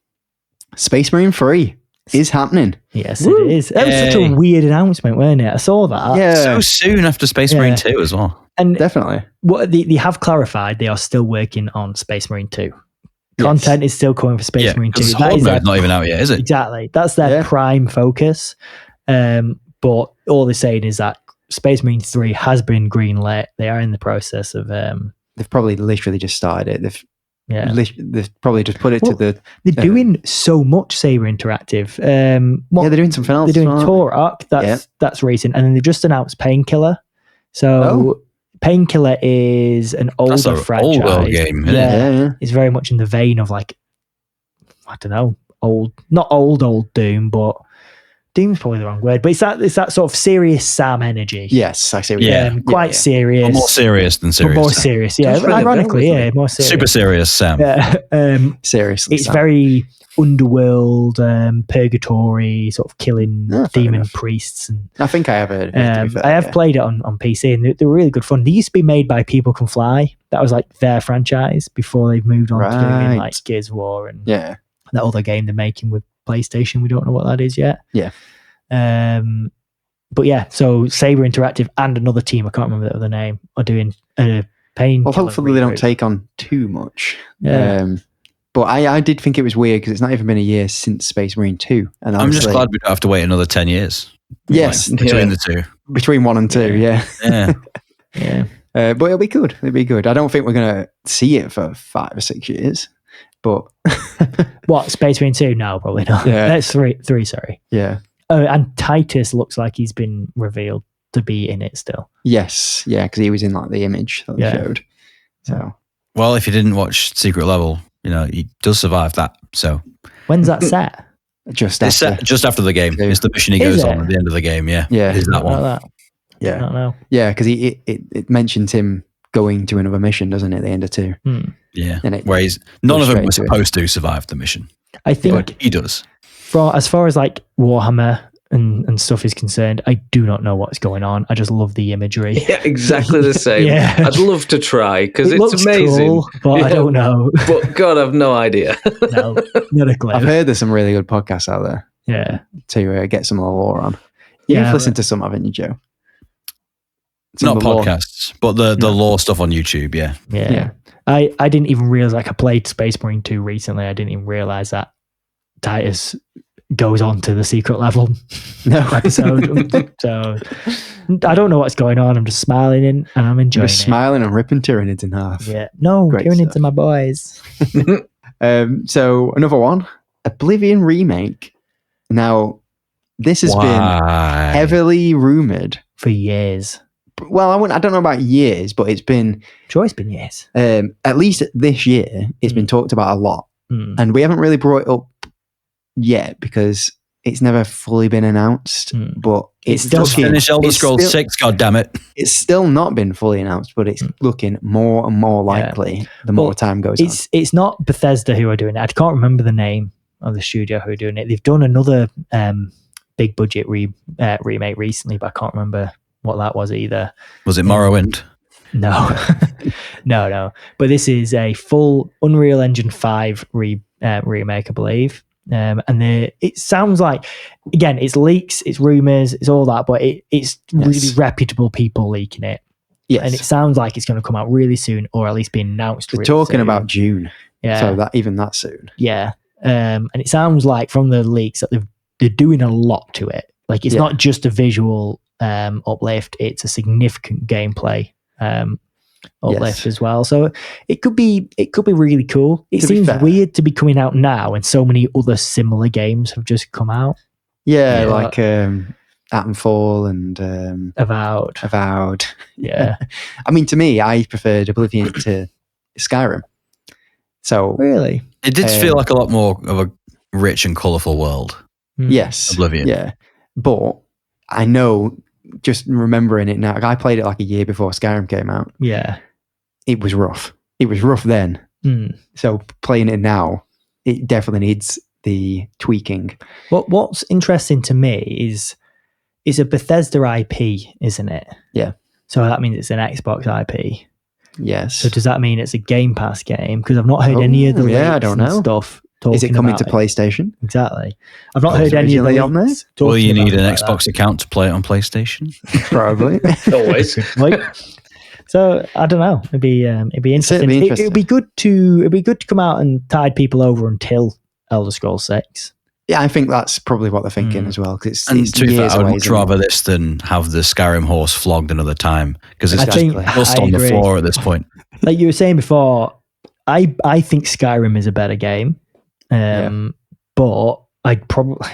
Space Marine 3 is happening. Yes, it is. That was such a weird announcement, weren't it? I saw that. Yeah. So soon after Space Marine 2 as well. And definitely. What they have clarified, they are still working on Space Marine 2. Content is still coming for Space Marine 2. That is not even out yet, is it? Exactly. That's their prime focus. But all they're saying is that Space Marine 3 has been greenlit. They are in the process of... They've probably literally just started it. They've probably just put it to the... They're doing so much Saber Interactive. They're doing something else. They're doing Torok. That's recent. And then they just announced Painkiller. So Painkiller is an older franchise. Old world game. Yeah. It's very much in the vein of like, I don't know, not old Doom, but Doom's probably the wrong word, but it's that sort of serious Sam energy. Yes, I see what you're saying. Quite serious. Or more serious than serious. More serious, yeah. Ironically, more serious. Super serious Sam. Yeah. Seriously, it's very underworld, purgatory, sort of killing demon priests. And I think I have heard. I have played it on PC, and they were really good fun. They used to be made by People Can Fly. That was like their franchise before they've moved on to doing like Gears of War and that other game they're making with PlayStation. We don't know what that is yet. Yeah. But yeah, so Saber Interactive and another team, I can't remember the other name, are doing Pain. Well, hopefully they don't take on too much. Yeah. But I did think it was weird because it's not even been a year since Space Marine 2. And I'm just glad we don't have to wait another 10 years. Yes. Between the two. Between 1 and 2, yeah. But it'll be good. It'll be good. I don't think we're going to see it for 5 or 6 years. But what, Space Marine 2? No, probably not. Yeah. That's 3, sorry. Yeah. And Titus looks like he's been revealed to be in it still. Yes. Yeah, because he was in like the image that they showed. So, well, if you didn't watch Secret Level, he does survive that. So when's that set? Just after the game. It's the mission he goes on at the end of the game. Yeah. Yeah. Is that one? Like that. Yeah. I don't know. Yeah, because it mentions him going to another mission, doesn't it, at the end of 2? Yeah. Where none of them were supposed to survive the mission. I think but he does. As far as like Warhammer and stuff is concerned, I do not know what's going on. I just love the imagery. Yeah, exactly the same. I'd love to try because it's amazing. Cool, but I don't know. But God, I've no idea. No, not a clue. I've heard there's some really good podcasts out there. Yeah. To get some of the lore on. You've listened to some, haven't you, Joe? Not podcasts, but the lore stuff on YouTube, Yeah. I didn't even realize, like, I played Space Marine 2 recently. I didn't even realize that Titus goes on to the secret level episode. So I don't know what's going on. I'm just smiling and I'm enjoying it. Smiling and ripping Tyranids in half. Yeah. No, Tyranids are my boys. So another one, Oblivion Remake. Now, this has been heavily rumoured. For years. Well, I don't know about years, but it's been... Sure, it's been years. At least this year, it's been talked about a lot. And we haven't really brought it up yet because it's never fully been announced. But it's still... Finish Elder Scrolls 6, goddammit. It's still not been fully announced, but it's looking more and more likely the more time goes on. It's not Bethesda who are doing it. I can't remember the name of the studio who are doing it. They've done another big budget remake recently, but I can't remember what that was either. Was it Morrowind? No. No. But this is a full Unreal Engine 5 remake, I believe. And it sounds like, again, it's leaks, it's rumors, it's all that, but it's really reputable people leaking it. Yes. And it sounds like it's going to come out really soon, or at least be announced. They're really talking soon. about June. Yeah. So that soon. Yeah. And it sounds like from the leaks that they're doing a lot to it. Like it's not just a visual uplift, it's a significant gameplay uplift as well. So it could be really cool. It seems weird to be coming out now and so many other similar games have just come out. Yeah, like Atomfall and Avowed. Yeah. I mean, to me, I preferred Oblivion to Skyrim. So really, it did feel like a lot more of a rich and colourful world. Yes, Oblivion. Yeah, but I know, just remembering it now, I played it like a year before Skyrim came out. Yeah, it was rough. It was rough then. So playing it now, it definitely needs the tweaking. What's interesting to me is it's a Bethesda IP, isn't it? Yeah. So that means it's an Xbox IP. Yes. So does that mean it's a Game Pass game? Because I've not heard any of the I don't know. Stuff. Is it coming to PlayStation? Exactly. I've not heard any of the on there. Will you need an Xbox account to play it on PlayStation? Probably. Always. So I don't know. It'd be interesting. It'd be good to come out and tide people over until Elder Scrolls 6. Yeah, I think that's probably what they're thinking as well. It's to be fair, I would much rather this than have the Skyrim horse flogged another time, because it's just on the floor at this point. Like you were saying before, I think Skyrim is a better game, but I'd probably,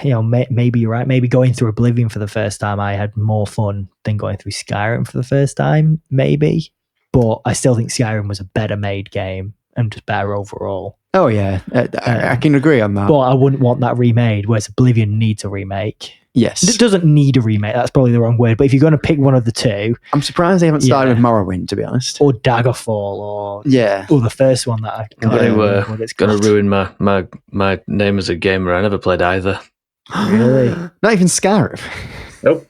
maybe you're right. Maybe going through Oblivion for the first time, I had more fun than going through Skyrim for the first time, maybe. But I still think Skyrim was a better made game and just better overall. Oh yeah, I can agree on that. But I wouldn't want that remade, whereas Oblivion needs a remake. Yes. It doesn't need a remake, that's probably the wrong word, but if you're going to pick one of the two... I'm surprised they haven't started with Morrowind, to be honest. Or Daggerfall, or the first one that I... It's going to ruin my name as a gamer. I never played either. Really? Not even Skyrim? Nope.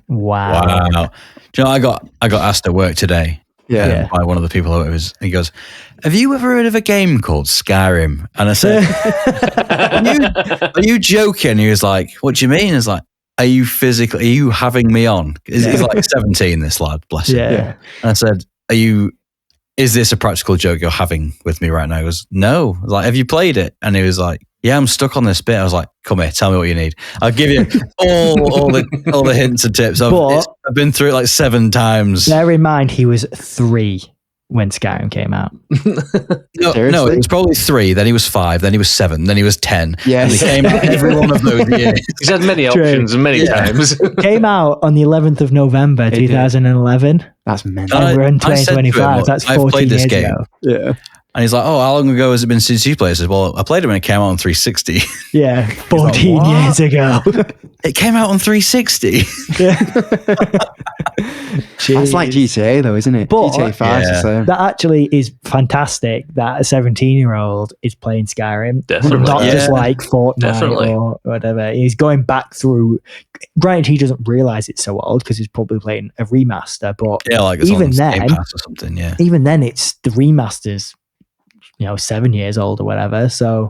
Wow. Do you know, I got asked at work today by one of the people who he goes, have you ever heard of a game called Skyrim? And I said, are you joking? He was like, what do you mean? It's like, are you having me on? He's like 17, this lad, bless him. Yeah. And I said, is this a practical joke you're having with me right now? He goes, no. I was like, have you played it? And he was like, yeah, I'm stuck on this bit. I was like, come here, tell me what you need. I'll give you all the hints and tips. I've been through it like 7 times. Bear in mind, he was 3 when Skyrim came out. No, it was probably 3, then he was 5, then he was 7, then he was 10. Yes. And he came out every one of those years. He's had many options and many times. Came out on the 11th of November, 2011. That's mental. And we're in 2025. That's 14 years ago. Yeah. And he's like, how long ago has it been since you played? I said, well, I played it when it came out on 360. Yeah, 14 years ago. It came out on 360. That's like GTA though, isn't it? But GTA 5 is the same. That actually is fantastic that a 17-year-old is playing Skyrim. Definitely. Not just like Fortnite or whatever. He's going back through. Granted, he doesn't realise it's so old because he's probably playing a remaster. But it's even then, Game Pass or something, even then, it's the remasters, 7 years old or whatever. So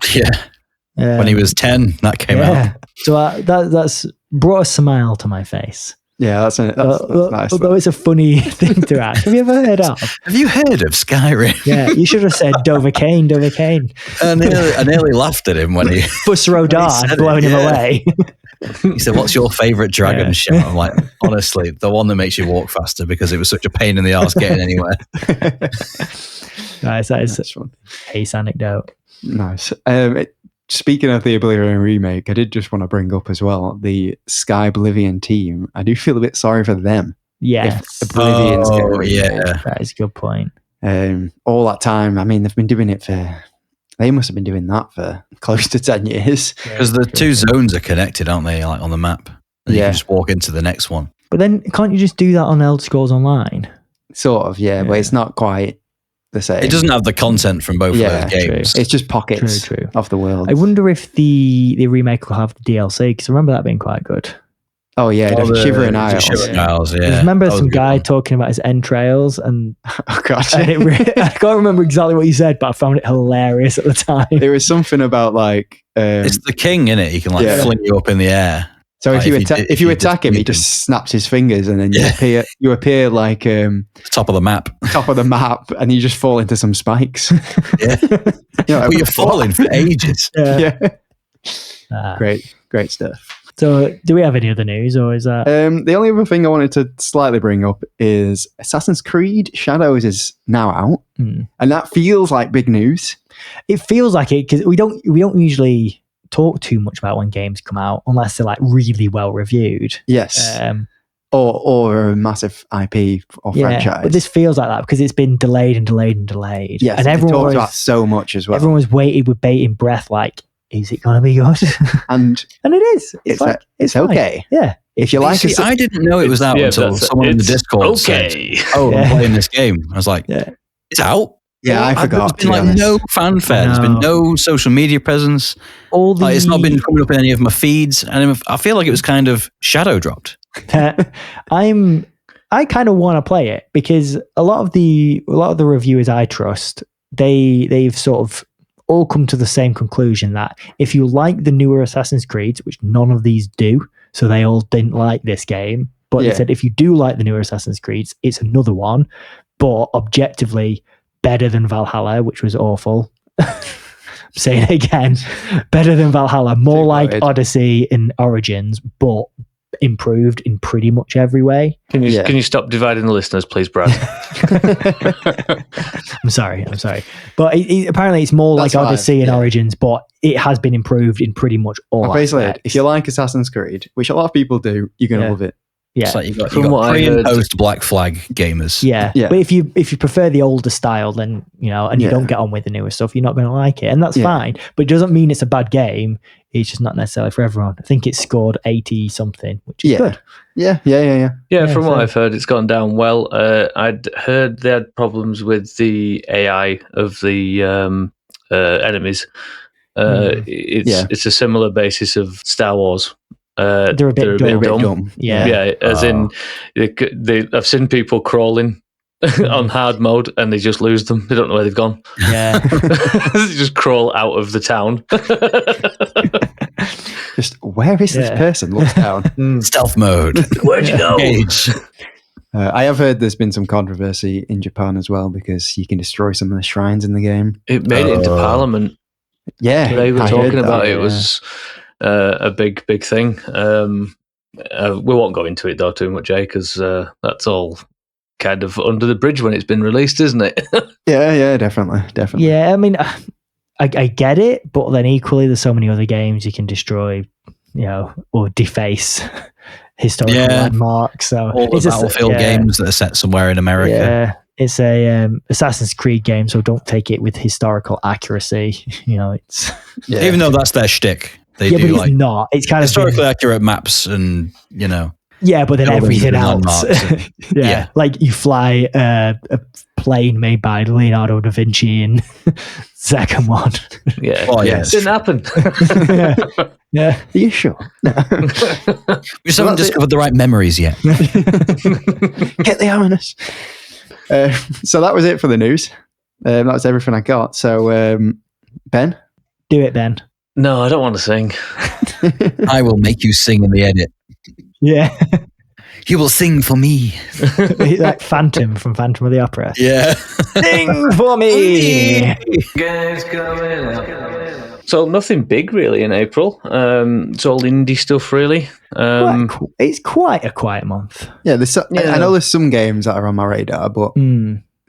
when he was 10, that came out. So that's brought a smile to my face. Yeah, that's nice. Although it's a funny thing to ask. Have you ever heard of? Have you heard of Skyrim? Yeah, you should have said Dovahkiin. I nearly laughed at him when he... Bus Rodard had blown him away. He said, what's your favourite dragon show? I'm like, honestly, the one that makes you walk faster because it was such a pain in the arse getting anywhere. Nice, that is such an ace anecdote. Nice. Speaking of the Oblivion remake, I did just want to bring up as well the Sky Oblivion team. I do feel a bit sorry for them. Yeah. Oblivion's that is a good point. All that time, I mean, they've been doing it they must have been doing that for close to 10 years. Because the 2 zones are connected, aren't they? Like on the map. And you can just walk into the next one. But then can't you just do that on Elder Scrolls Online? Sort of, but it's not quite the same. It doesn't have the content from both of those games. True. It's just pockets of the world. I wonder if the remake will have the DLC, because I remember that being quite good. Oh yeah, Shivering Isles. Shivering Isles, yeah. I remember some guy talking about his entrails, and oh god, I can't remember exactly what he said, but I found it hilarious at the time. There was something about like it's the king, innit? He can fling you up in the air. So if you attack him, he just snaps his fingers, and then you appear like top of the map, and you just fall into some spikes. Yeah, you're falling for ages. Yeah. Great stuff. So, do we have any other news, or is that the only other thing I wanted to slightly bring up is Assassin's Creed Shadows is now out, and that feels like big news. It feels like it because we don't usually talk too much about when games come out unless they're like really well reviewed. Yes. Or a massive IP or franchise. But this feels like that because it's been delayed and delayed and delayed. Yes, and everyone talked about so much as well. Everyone was waiting with bated breath, like, is it going to be good? And it is. It's okay. Yeah. If you like it, I didn't know it was out until someone in the Discord said, "Oh, I'm playing this game." I was like, "It's out." Yeah, I forgot. There's been no fanfare. There's been no social media presence. It's not been coming up in any of my feeds, and I feel like it was kind of shadow dropped. I kind of want to play it because a lot of the reviewers I trust, they've sort of all come to the same conclusion that if you like the newer Assassin's Creed, which none of these do, so they all didn't like this game, but they said if you do like the newer Assassin's Creed, it's another one, but objectively better than Valhalla, which was awful. I'm saying it again, better than Valhalla, more like Odyssey and Origins, but improved in pretty much every way. Can you stop dividing the listeners, please, Brad? I'm sorry, but apparently it's more like Odyssey and Origins, but it has been improved in pretty much all aspects. If you like Assassin's Creed, which a lot of people do, you're going to love it. Yeah, it's like you got pre and post Black Flag gamers. Yeah, but if you prefer the older style, then you don't get on with the newer stuff, you're not going to like it, and that's fine. But it doesn't mean it's a bad game. It's just not necessarily for everyone. I think it scored 80 something, which is good. Yeah. From what I've heard, it's gone down well. I'd heard they had problems with the AI of the enemies. It's a similar basis of Star Wars. They're a bit dumb. Yeah, as in, I've seen people crawling on hard mode and they just lose them. They don't know where they've gone. Yeah, they just crawl out of the town. Just where is this person? Looks down. Stealth mode. Where'd you go? I have heard there's been some controversy in Japan as well because you can destroy some of the shrines in the game. It made it into Parliament. Yeah, they were talking about it. It was a big thing. We won't go into it though too much, because that's all kind of under the bridge when it's been released, isn't it? yeah, definitely. Yeah, I mean, I get it, but then equally, there's so many other games you can destroy, or deface historical landmarks. So all the Battlefield games that are set somewhere in America. Yeah, it's a Assassin's Creed game, so don't take it with historical accuracy. It's even though that's their shtick. They do, but it's not. It's kind historically accurate maps, and Yeah, but then everything else. Like you fly a plane made by Leonardo da Vinci in second one. Yeah, it didn't happen. Yeah. Are you sure? We just haven't discovered the right memories yet. Get the ominous. So that was it for the news. That was everything I got. So, Ben? Do it, Ben. No, I don't want to sing. I will make you sing in the edit. Yeah. You will sing for me. Like Phantom from Phantom of the Opera. Yeah. Sing for me. So nothing big really in April. It's all indie stuff really. It's quite a quiet month. Yeah, I know there's some games that are on my radar, but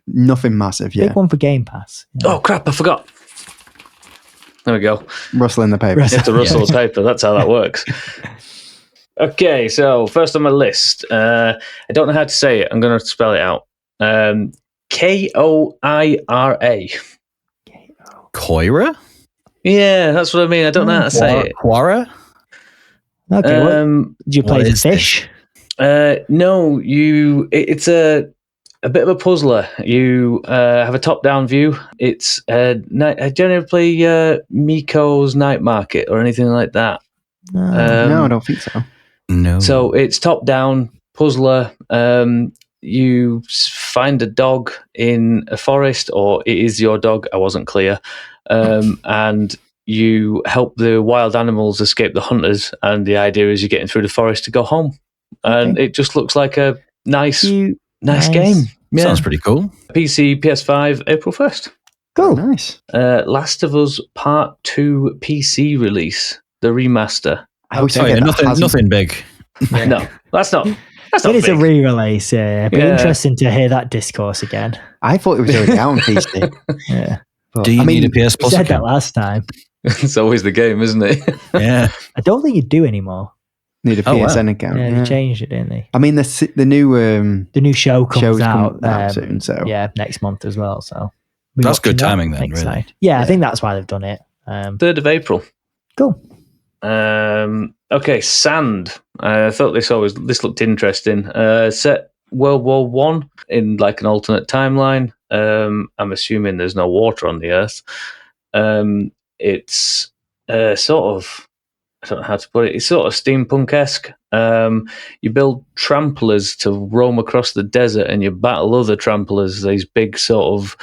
nothing massive yet. Big one for Game Pass. Yeah. Oh crap, I forgot. There we go. Rustling the paper. You have to rustle the paper. That's how that works. Okay, so first on my list. I don't know how to say it. I'm going to spell it out. Koira. Koira? Yeah, that's what I mean. I don't know how to say it. Quara? Okay, do you play as a fish? No, it's a bit of a puzzler. You have a top-down view. It's do you ever play Miko's Night Market or anything like that? No, I don't think so. No. So it's top-down puzzler. You find a dog in a forest, or it is your dog. I wasn't clear. And you help the wild animals escape the hunters. And the idea is you're getting through the forest to go home. And it just looks like a nice game. Yeah. Sounds pretty cool. PC, PS5, April 1st. Cool. Nice. Last of Us Part 2 PC release, the remaster. I always forget nothing big. Yeah. No, that's not. It is a re-release. It'd be interesting to hear that discourse again. I thought it was already out on PC. Yeah. But, Do you need a PS Plus? You said that last time. It's always the game, isn't it? Yeah. I don't think you do anymore. Need a PSN account. Yeah, they changed it, didn't they? I mean, the new show comes out soon. So next month as well. So that's good timing then, really. Night. Yeah, I think that's why they've done it. 3rd of April. Cool. Okay, Sand. I thought this looked interesting. Set World War One in like an alternate timeline. I'm assuming there's no water on the Earth. It's sort of, I don't know how to put it. It's sort of steampunk-esque. You build tramplers to roam across the desert, and you battle other tramplers. These big sort of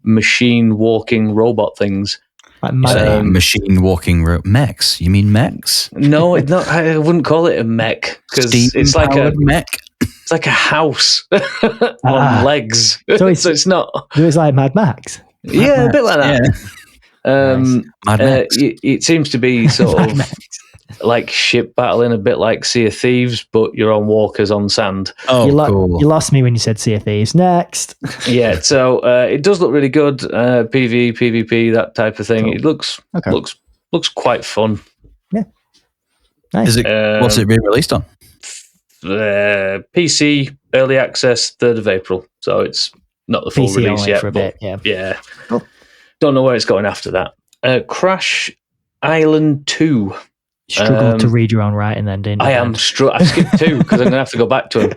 machine-walking robot things. Like machine walking mechs. You mean mechs? No, it's not. I wouldn't call it a mech because it's like a mech. It's like a house on legs. So it's not. It's like Mad Max. A bit like that. Yeah. Mad Max. It seems to be sort of like ship battling, a bit like Sea of Thieves, but you're on walkers on sand. Oh, cool. You lost me when you said Sea of Thieves. Next. Yeah, so it does look really good. PvE, PvP, that type of thing. Cool. It looks quite fun. Yeah. Nice. What's it being released on? PC early access 3rd of April. So it's not the full PC release yet. For a bit, yeah. Yeah. Cool. Don't know where it's going after that. Crash Island 2. Struggled to read your own writing then, didn't you? I skipped 2 because I'm going to have to go back to him.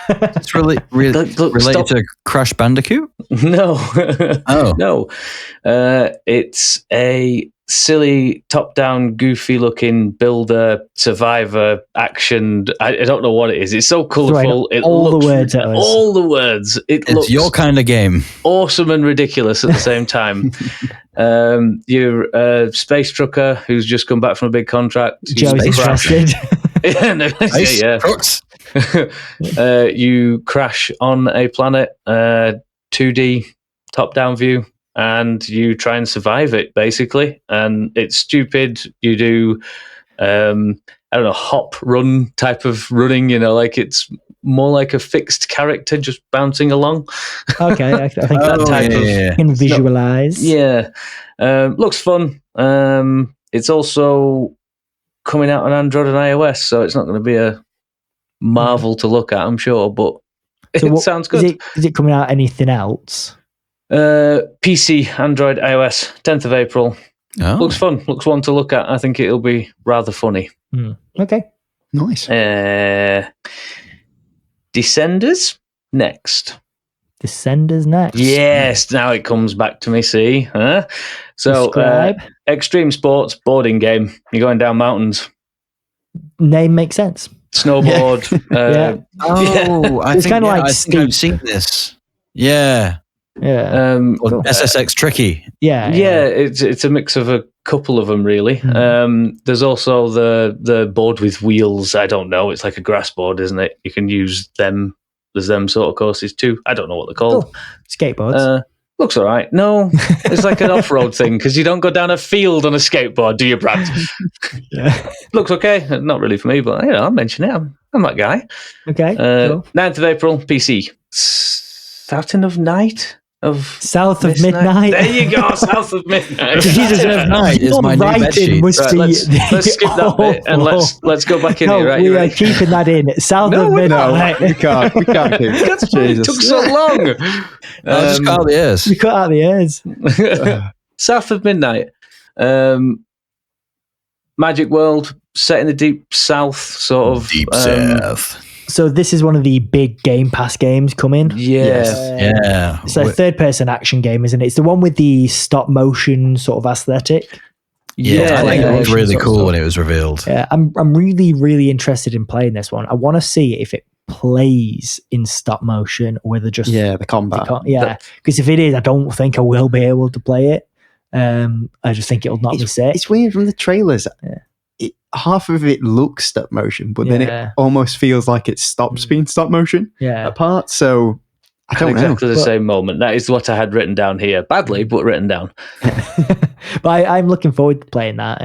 It's really related to Crash Bandicoot? No. Oh. No. It's a silly, top-down, goofy-looking builder, survivor, action. I don't know what it is. It's so colourful. Right, all the words. It looks looks your kind of game. Awesome and ridiculous at the same time. You're a space trucker who's just come back from a big contract. Joe's interested. Yeah. Crooks. You crash on a planet, 2D top-down view, and you try and survive it, basically. And it's stupid. You do, hop, run type of running, like it's more like a fixed character just bouncing along. Okay, I think that type of can visualize. Looks fun. It's also coming out on Android and iOS, so it's not going to be a marvel to look at, I'm sure, but it sounds good. Is it coming out anything else? PC, Android, iOS, 10th of April. Oh. Looks fun. Looks one to look at. I think it'll be rather funny. Okay. Nice. Descenders next. Yes, now it comes back to me, see? Huh? So, extreme sports, boarding game. You're going down mountains. Name makes sense. Snowboard. I think I've seen this. Yeah. Yeah. Cool. SSX Tricky. Yeah. It's a mix of a couple of them, really. There's also the board with wheels. I don't know. It's like a grass board, isn't it? You can use them. There's them sort of courses too. I don't know what they're called. Cool. Skateboards. Looks all right. No, it's like an off-road thing because you don't go down a field on a skateboard, do you, Brad? Yeah. Looks okay. Not really for me, but I'll mention it. I'm that guy. Okay. Cool. 9th of April, PC. Saturn of Night? South of Midnight. There you go, South of Midnight. Jesus of Night is my new bedsheet. Let's skip that bit and let's go back in here. Right, we are keeping that in. South of Midnight. We can't keep it. It took so long. I just cut out the ears. You cut out the ears. South of Midnight. Magic World, set in the deep south, sort of. Deep south. So this is one of the big Game Pass games coming. Yeah. It's a third-person action game, isn't it? It's the one with the stop-motion sort of aesthetic. I think it was really cool when it was revealed. Yeah, I'm really, really interested in playing this one. I want to see if it plays in stop motion or whether just the combat. Because if it is, I don't think I will be able to play it. I just think it'll not be sick. It's weird from the trailers. Half of it looks stop motion, but then it almost feels like it stops being stop motion apart. So I don't know. Exactly the same moment. That is what I had written down here. Badly, but written down. But I'm looking forward to playing that.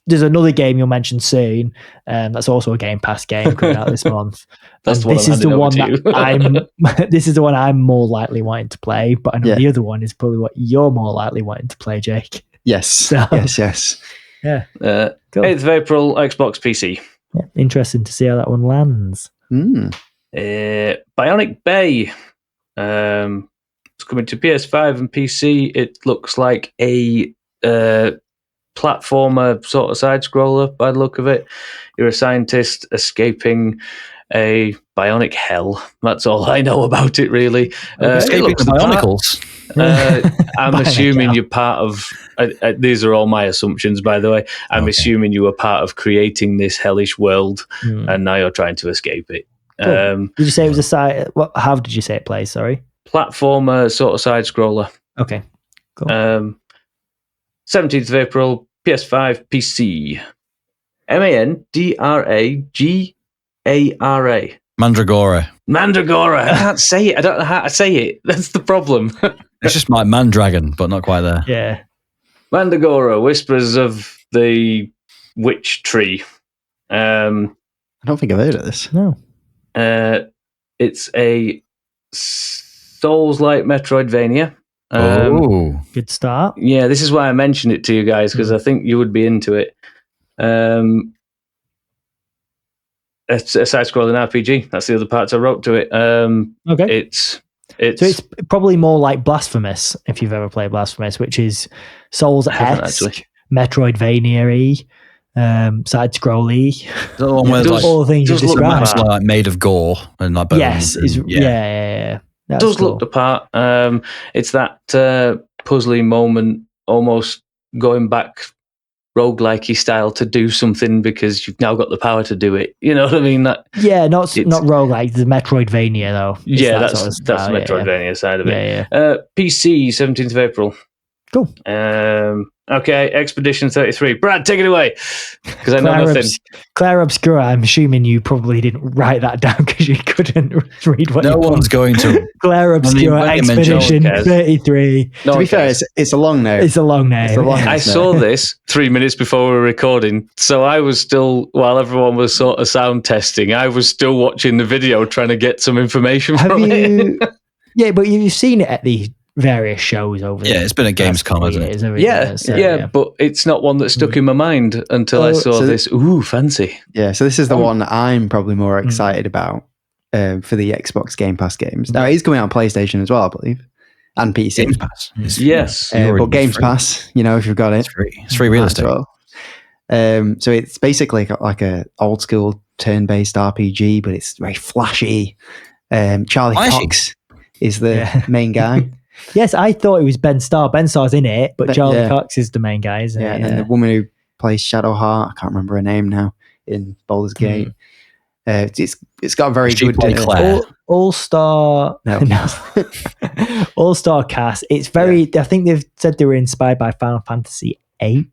There's another game you'll mention soon. That's also a Game Pass game coming out this month. This is the one I'm more likely wanting to play. But I know the other one is probably what you're more likely wanting to play, Jake. Yes. So, yes. Yeah. Cool. 8th of April, Xbox PC. Yeah, interesting to see how that one lands. Bionic Bay. It's coming to PS5 and PC. It looks like a platformer sort of side scroller by the look of it. You're a scientist escaping a bionic hell. That's all I know about it, really. Escaping the Bionicles. I'm assuming you're part of these are all my assumptions, by the way. I'm assuming you were part of creating this hellish world and now you're trying to escape it. Cool. Did you say it was a side? How did you say it plays? Sorry, platformer sort of side scroller. Okay, cool. 17th of April, PS5, PC. Mandragora. Mandragora. I can't say it. I don't know how to say it. That's the problem. It's just like Mandragon, but not quite there. Yeah. Mandragora, Whispers of the Witch Tree. I don't think I've heard of this. No. It's a Souls-like Metroidvania. Good start. Yeah, this is why I mentioned it to you guys, because I think you would be into it. It's a side-scrolling RPG. That's the other parts I wrote to it. Okay. So it's probably more like Blasphemous, if you've ever played Blasphemous, which is Souls-esque, Metroidvania-y, side-scrolly. All the things you described. Like made of gore and like bones. Yes, yeah. It does look the part. It's that puzzly moment, almost going back roguelike-y style to do something because you've now got the power to do it. You know what I mean? Not roguelike, the Metroidvania though. That's the Metroidvania side of it. PC, 17th of April. Cool. Okay, Expedition 33. Brad, take it away, because I know nothing. Claire Obscura, I'm assuming you probably didn't write that down because you couldn't read what no one's going to. Claire Obscura, Expedition 33. To be fair, it's a long name. It's a long name. I saw this 3 minutes before we were recording, so I was still, while everyone was sort of sound testing, I was still watching the video trying to get some information from it. Yeah, but you've seen it at the various shows over there. Yeah, it's been at Gamescom, hasn't it? Yeah, but it's not one that stuck in my mind until I saw this. Ooh, fancy. Yeah, so this is the one that I'm probably more excited about for the Xbox Game Pass games. Now, it is coming out on PlayStation as well, I believe, and PC. Games Pass. Yes. But Games Pass, if you've got it. It's free real estate. Well. So it's basically like a old school turn-based RPG, but it's very flashy. Charlie Cox is the main guy. Yes, I thought it was Ben Starr. Ben Starr's in it, but Charlie Cox is the main guy, isn't it? And then the woman who plays Shadowheart, I can't remember her name now, in Baldur's Gate. It's got a very good all-star all-star cast. It's very. I think they've said they were inspired by Final Fantasy VIII.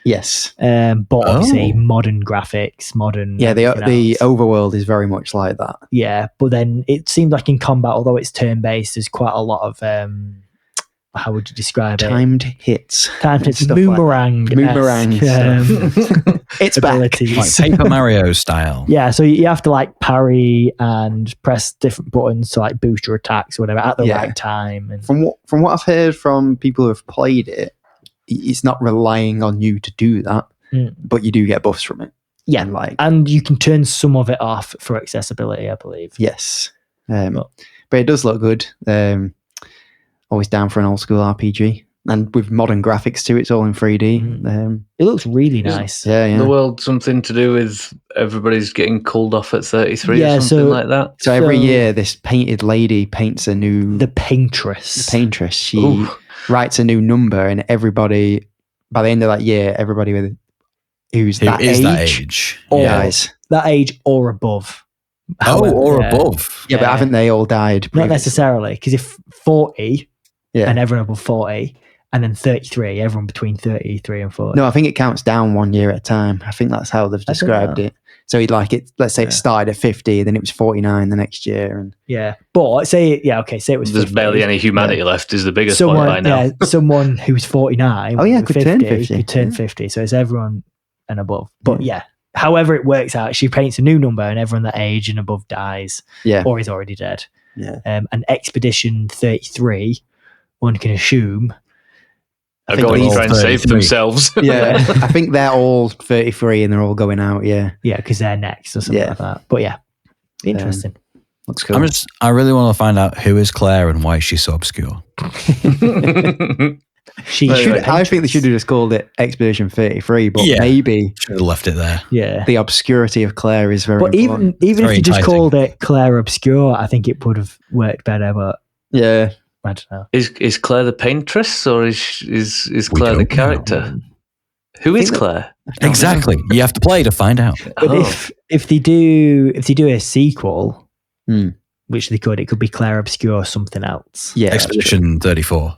Yes, but obviously modern graphics, modern. Yeah, the overworld is very much like that. Yeah, but then it seems like in combat, although it's turn-based, there's quite a lot of how would you describe timed hits, stuff boomerang, it's back, like Paper Mario style. Yeah, so you have to like parry and press different buttons to like boost your attacks or whatever at the right time. And from what I've heard from people who have played it, it's not relying on you to do that, but you do get buffs from it. Yeah, and you can turn some of it off for accessibility, I believe. Yes, but it does look good. Always down for an old school RPG, and with modern graphics too. It's all in 3D. It looks really nice. Yeah. The world something to do with everybody's getting called off at 33 or something like that. So every year, this painted lady paints a new. The paintress. She writes a new number, and everybody by the end of that year, everybody who's that age or above. Above. Yeah, but haven't they all died previously? Not necessarily, because if 40 and everyone above 40, and then 33, everyone between 33 and 40. No, I think it counts down 1 year at a time. I think that's how they've described it. So let's say it started at 50, then it was 49 the next year. And but say it was There's 50. barely any humanity left is the biggest point by now. Yeah, someone who's 49 could turn 50. Could turn 50. So it's everyone and above. But however it works out, she paints a new number and everyone that age and above dies or is already dead. Yeah. And Expedition 33, one can assume, are going to try and save themselves. Yeah, I think they're all 33 and they're all going out. Yeah, because they're next or something like that. But interesting. Looks cool. I really want to find out who is Claire and why she's so obscure. I think they should have just called it Expedition 33, but maybe should have left it there. Yeah, the obscurity of Claire is very. But important. even if you just called it Claire Obscure, I think it would have worked better. But I don't know. Is Claire the paintress or is Claire the character? Who is Claire? Exactly. You have to play to find out. But if they do a sequel, which they could, it could be Claire Obscure something else. Yeah, Expedition 34.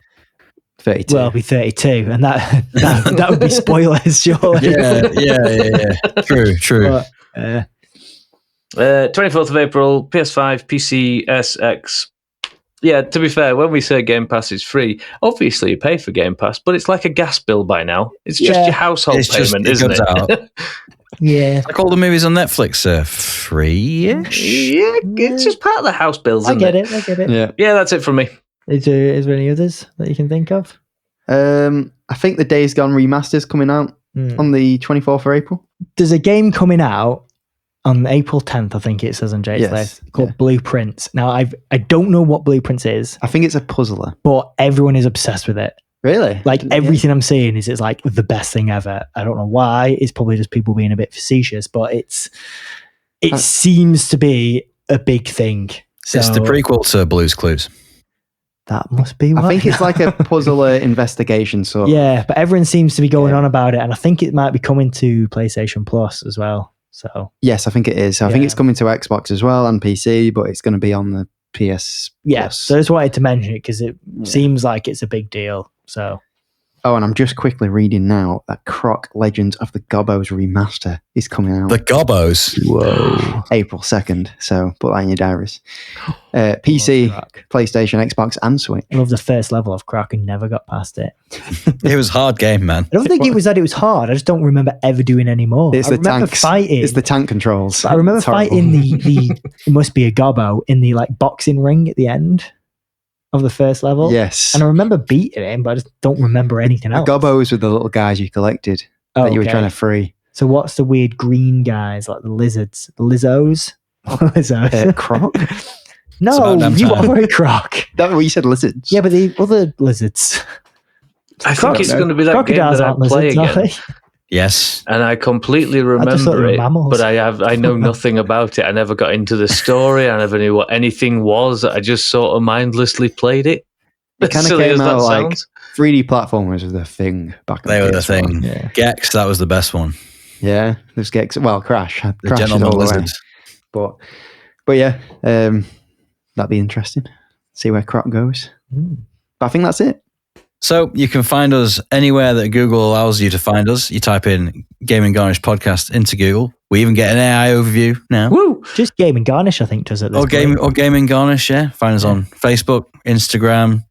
32. Well, it'll be 32, and that would be spoilers, surely. Yeah. True. But, 24th of April, PS5, PC, SX. Yeah, to be fair, when we say Game Pass is free, obviously you pay for Game Pass, but it's like a gas bill by now. It's just your household payment, isn't it? Yeah. Like all the movies on Netflix are free-ish. Yeah, it's just part of the house bills, I get it? it. Yeah, that's it from me. Is there any others that you can think of? I think the Days Gone remaster's coming out on the 24th of April. There's a game coming out on April 10th, I think it says on Jake's list, called Blueprints. Now, I don't know what Blueprints is. I think it's a puzzler. But everyone is obsessed with it. Really? Like, everything I'm seeing is it's like the best thing ever. I don't know why. It's probably just people being a bit facetious, but it seems to be a big thing. So, it's the prequel to Blue's Clues. That must be I think it's like a puzzler investigation sort of. Yeah, but everyone seems to be going on about it, and I think it might be coming to PlayStation Plus as well. So yes, I think it is. I think it's coming to Xbox as well and PC, but it's going to be on the PS Plus. So I just wanted to mention it because it seems like it's a big deal. So. Oh, and I'm just quickly reading now that Croc Legends of the Gobbos remaster is coming out. The Gobbos? Whoa. April 2nd. So put that in your diaries. PC, PlayStation, Xbox, and Switch. I love the first level of Croc and never got past it. It was a hard game, man. I don't think it was that it was hard. I just don't remember ever doing any more. It's I remember fighting. It's the tank controls. I remember fighting the it must be a Gobbo in the like boxing ring at the end of the first level. Yes. And I remember beating him, but I just don't remember anything else. Gobbos were the little guys you collected that you were trying to free. So what's the weird green guys, like the lizards? The Lizzos? Croc? No, you are a Croc. That you said lizards. Yeah, but the other lizards. I think it's going to be that Crocodiles game that I play lizards, again. Yes. And I completely remember it, but I know nothing about it. I never got into the story. I never knew what anything was. I just sort of mindlessly played it. It kind of came out like 3D platformers was the thing back then. They were the thing. Yeah. Gex, that was the best one. Yeah, there's Gex. Well, Crash. The Gentleman Lizards. But yeah, that'd be interesting. See where Croc goes. But I think that's it. So you can find us anywhere that Google allows you to find us. You type in Gaming Garnish Podcast into Google. We even get an AI overview now. Woo! Just Gaming Garnish, I think, does it. Or Gaming Garnish, yeah. Find us on Facebook, Instagram.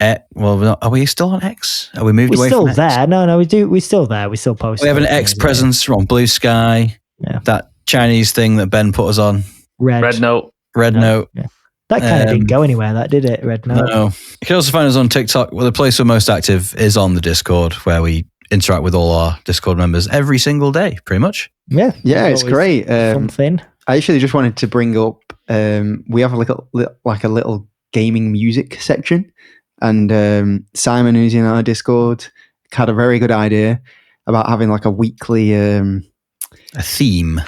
Are we still on X? Are we moved away from X? We're still there. No, we're still there. We still post. We have an X presence on Blue Sky. Yeah. That Chinese thing that Ben put us on. Red Note. Yeah. That kind of didn't go anywhere, that did it, Red Note? No. You can also find us on TikTok. Well, the place we're most active is on the Discord, where we interact with all our Discord members every single day, pretty much. Yeah. Yeah, it's great. Something. I actually just wanted to bring up, we have a little gaming music section, and Simon, who's in our Discord, had a very good idea about having like a weekly a theme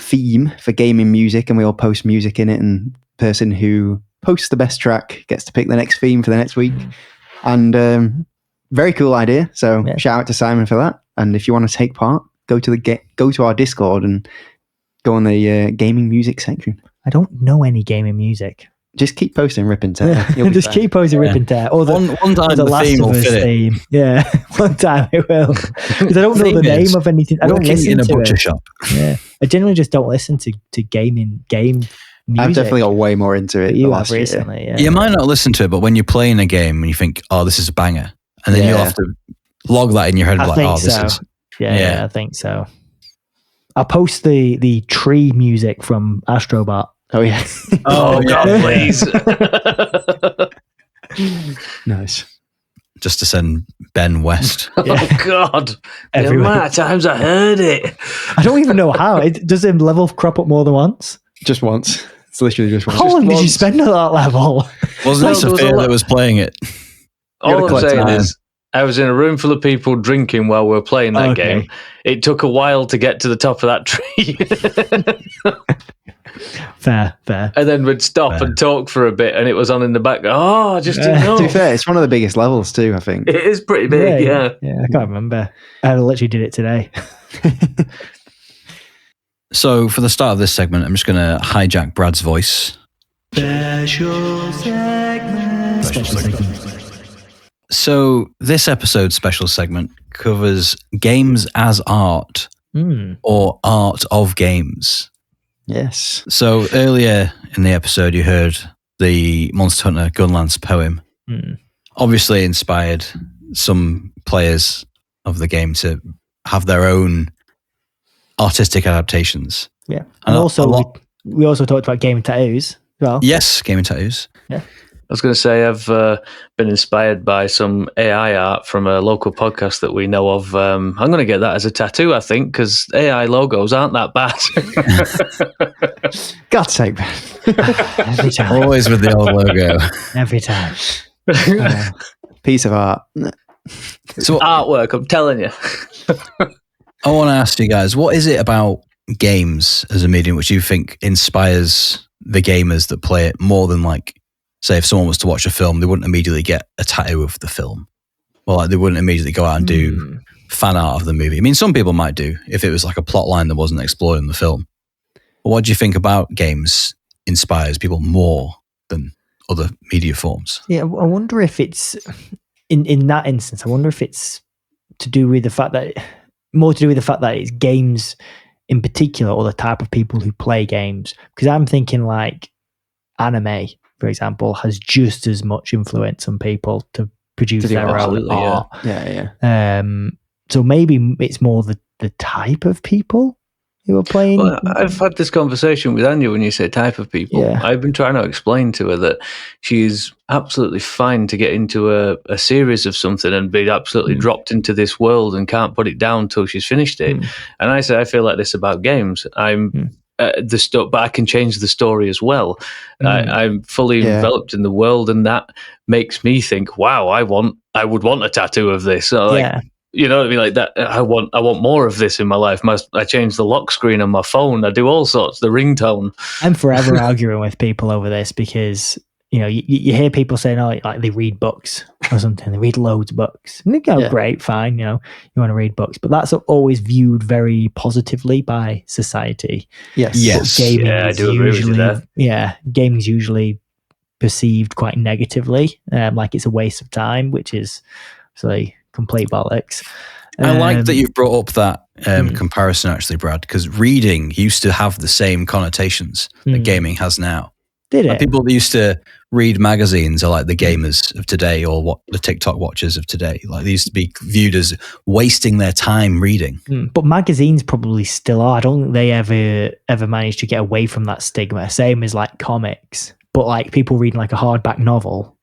for gaming music, and we all post music in it, and the person who posts the best track gets to pick the next theme for the next week. And very cool idea. So shout out to Simon for that. And if you want to take part, go to our Discord and go on the gaming music section. I don't know any gaming music. Just keep posting Rip and Tear. Just keep posting Rip and Tear. Or one time the Last of Us theme. Yeah, one time it will. Because I don't know the name of anything. I don't listen in a to butcher it. shop. Yeah, I generally just don't listen to game music. I've definitely got way more into it. You have recently, You might not listen to it, but when you're playing a game and you think, "Oh, this is a banger," and then you'll have to log that in your head, like, "Oh, this is." Yeah, I think so. I'll post the tree music from Astrobot. Oh yeah. Oh God, please. Nice. Just to send Ben west. Oh God. The amount of times I heard it. I don't even know how. Does the level crop up more than once? Just once. It's literally just once. How long did you spend at that level? Wasn't it Sophia that was playing it? All I'm saying is, I was in a room full of people drinking while we were playing that game. It took a while to get to the top of that tree. Fair. And then we'd stop and talk for a bit, and it was on in the back. Oh, I just didn't know. To be fair, it's one of the biggest levels too, I think. It is pretty big, yeah. I can't remember. I literally did it today. So for the start of this segment, I'm just going to hijack Brad's voice. Special segment. So this episode's special segment covers games as art or art of games. Yes. So earlier in the episode, you heard the Monster Hunter Gunlance poem. Obviously inspired some players of the game to have their own artistic adaptations. Yeah. And also, we also talked about gaming tattoos as well. Yes, gaming tattoos. Yeah. I was going to say I've been inspired by some AI art from a local podcast that we know of. I'm going to get that as a tattoo, I think, because AI logos aren't that bad. God's sake, man. Every time. Always with the old logo. Every time. Piece of art. So artwork, I'm telling you. I want to ask you guys, what is it about games as a medium which you think inspires the gamers that play it more than, like, say if someone was to watch a film, they wouldn't immediately get a tattoo of the film. Well, like, they wouldn't immediately go out and do fan art of the movie. I mean, some people might do if it was like a plot line that wasn't explored in the film. But what do you think about games inspires people more than other media forms? Yeah, I wonder if it's, in that instance, I wonder if it's to do with the fact that, more to do with the fact that it's games in particular or the type of people who play games. Because I'm thinking like anime, for example, has just as much influence on people to produce their own art. Yeah. So maybe it's more the type of people who are playing. Well, I've had this conversation with Anya when you say type of people. Yeah. I've been trying to explain to her that she's absolutely fine to get into a series of something and be absolutely dropped into this world and can't put it down till she's finished it. And I say, I feel like this about games. I'm but I can change the story as well. I'm fully enveloped in the world, and that makes me think, wow, I would want a tattoo of this. So like, you know what I mean? Like that, I want more of this in my life. I change the lock screen on my phone. I do all sorts, the ringtone. I'm forever arguing with people over this because, you know, you hear people saying, oh, like they read books or something. They read loads of books. And they go, great, fine, you know, you want to read books. But that's always viewed very positively by society. Yes. Gaming I do agree with you there. Yeah, gaming's usually perceived quite negatively, like it's a waste of time, which is actually complete bollocks. I like that you've brought up that comparison, actually, Brad, because reading used to have the same connotations that gaming has now. Did it? Like people that used to read magazines are like the gamers of today, or what the TikTok watchers of today. Like they used to be viewed as wasting their time reading. But magazines probably still are. I don't think they ever managed to get away from that stigma. Same as like comics, but like people reading like a hardback novel,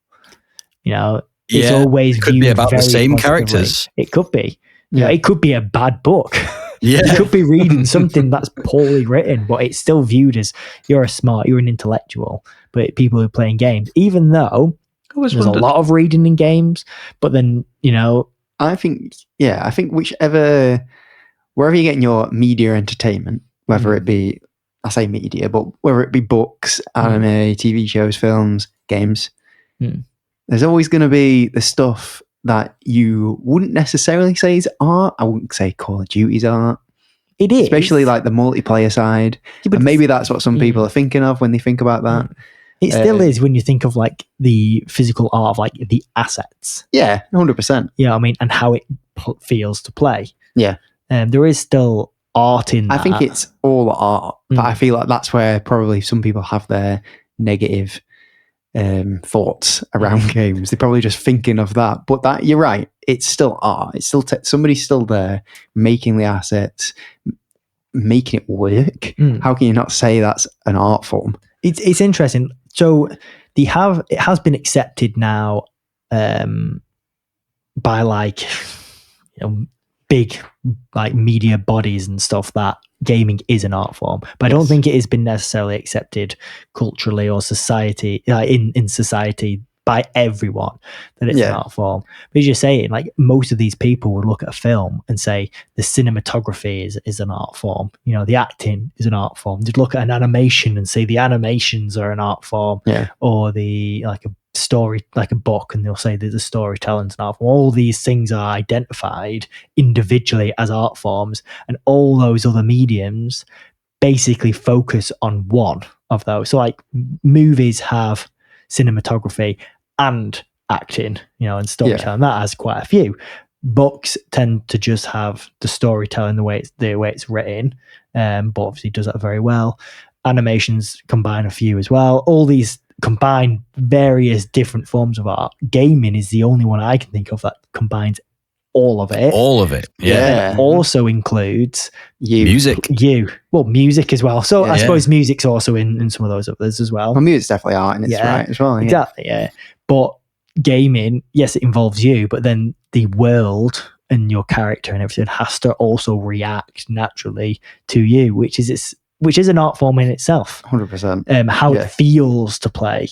you know, it's always could viewed be about the same positively. characters. It could be. Yeah, it could be a bad book. Yeah, you could be reading something that's poorly written, but it's still viewed as you're an intellectual. But people who are playing games, even though there's a lot of reading in games, but then, you know, I think wherever you're getting your media entertainment, whether it be, I say media, but whether it be books, anime, TV shows, films, games, there's always going to be the stuff that you wouldn't necessarily say is art. I wouldn't say Call of Duty's art. It is. Especially like the multiplayer side. Yeah, and maybe that's what some people are thinking of when they think about that. It still is when you think of like the physical art of like the assets. Yeah, 100%. Yeah, I mean, and how it feels to play. Yeah. There is still art in that. I think it's all art, but I feel like that's where probably some people have their negative thoughts around games. They're probably just thinking of that. But that, you're right, it's still art. It's still somebody's still there making the assets, making it work. How can you not say that's an art form? It's interesting. So it has been accepted now by like big like media bodies and stuff that gaming is an art form, but I don't think it has been necessarily accepted culturally or society in society by everyone that it's an art form. But as you're saying, like most of these people would look at a film and say the cinematography is an art form, the acting is an art form. They'd look at an animation and say the animations are an art form, or the like a story, like a book, and they'll say that the storytelling's an art form. All these things are identified individually as art forms, and all those other mediums basically focus on one of those. So like movies have cinematography and acting, and storytelling. That has quite a few. Books tend to just have the storytelling, the way it's written, but obviously does that very well. Animations combine a few as well. All these combine various different forms of art. Gaming is the only one I can think of that combines all of it. Yeah. It also includes music. Well, music as well. So I suppose music's also in some of those others as well. Well, music's definitely art in its right as well. Exactly, yeah. But gaming, yes, it involves you, but then the world and your character and everything has to also react naturally to you, which is an art form in itself. 100%. How it feels to play.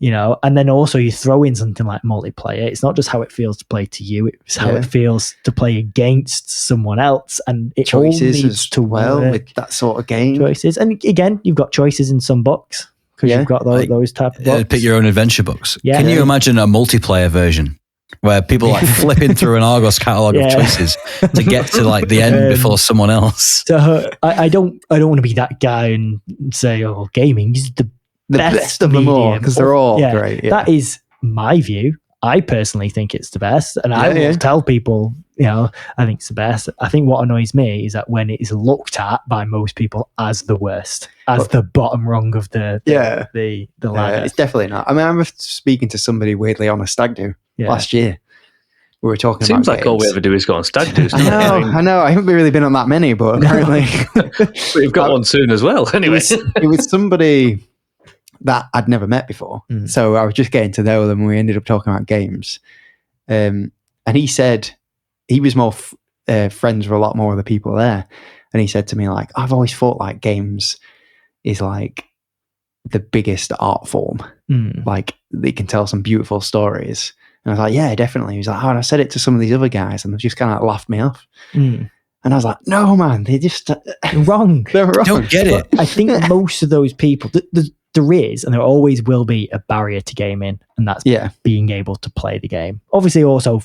And then also you throw in something like multiplayer. It's not just how it feels to play to you, it's how it feels to play against someone else, and it choices all needs to work with that sort of game. Choices, and again, you've got choices in some books because you've got those type of books. Pick your own adventure books. Yeah. Can you imagine a multiplayer version where people like flipping through an Argos catalogue of choices to get to like the end before someone else? So I don't want to be that guy and say, oh, gaming is the best of them all, because they're all great. Yeah. That is my view. I personally think it's the best, and I will tell people, I think it's the best. I think what annoys me is that when it is looked at by most people as the worst, as the bottom rung of the ladder. It's definitely not. I mean, I remember speaking to somebody weirdly on a stag do last year. We were talking Seems about like all we ever do is go on stag do's. I know. I haven't really been on that many, but apparently we've got one soon as well. Anyway, it was somebody that I'd never met before. So I was just getting to know them, and we ended up talking about games. And he said he was more friends with a lot more of the people there. And he said to me, like, I've always thought like games is like the biggest art form. Like they can tell some beautiful stories. And I was like, yeah, definitely. He was like, oh, and I said it to some of these other guys, and they've just kind of laughed me off. And I was like, no, man, they're just wrong. They're wrong. Don't get it. I think most of those people, there is, and there always will be, a barrier to gaming, and that's being able to play the game. Obviously, also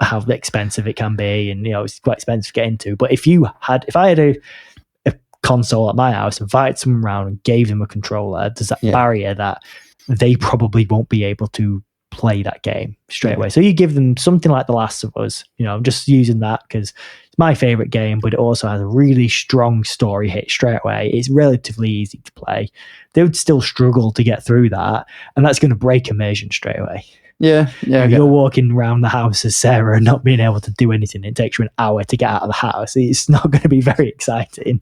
how expensive it can be, and it's quite expensive to get into. But if I had a console at my house, invited someone around and gave them a controller, there's that barrier that they probably won't be able to play that game straight away. So you give them something like The Last of Us. I'm just using that because it's my favorite game, but it also has a really strong story hit straight away. It's relatively easy to play. They would still struggle to get through that, and that's going to break immersion straight away. Yeah. You're walking around the house as Sarah and not being able to do anything. It takes you an hour to get out of the house. It's not going to be very exciting.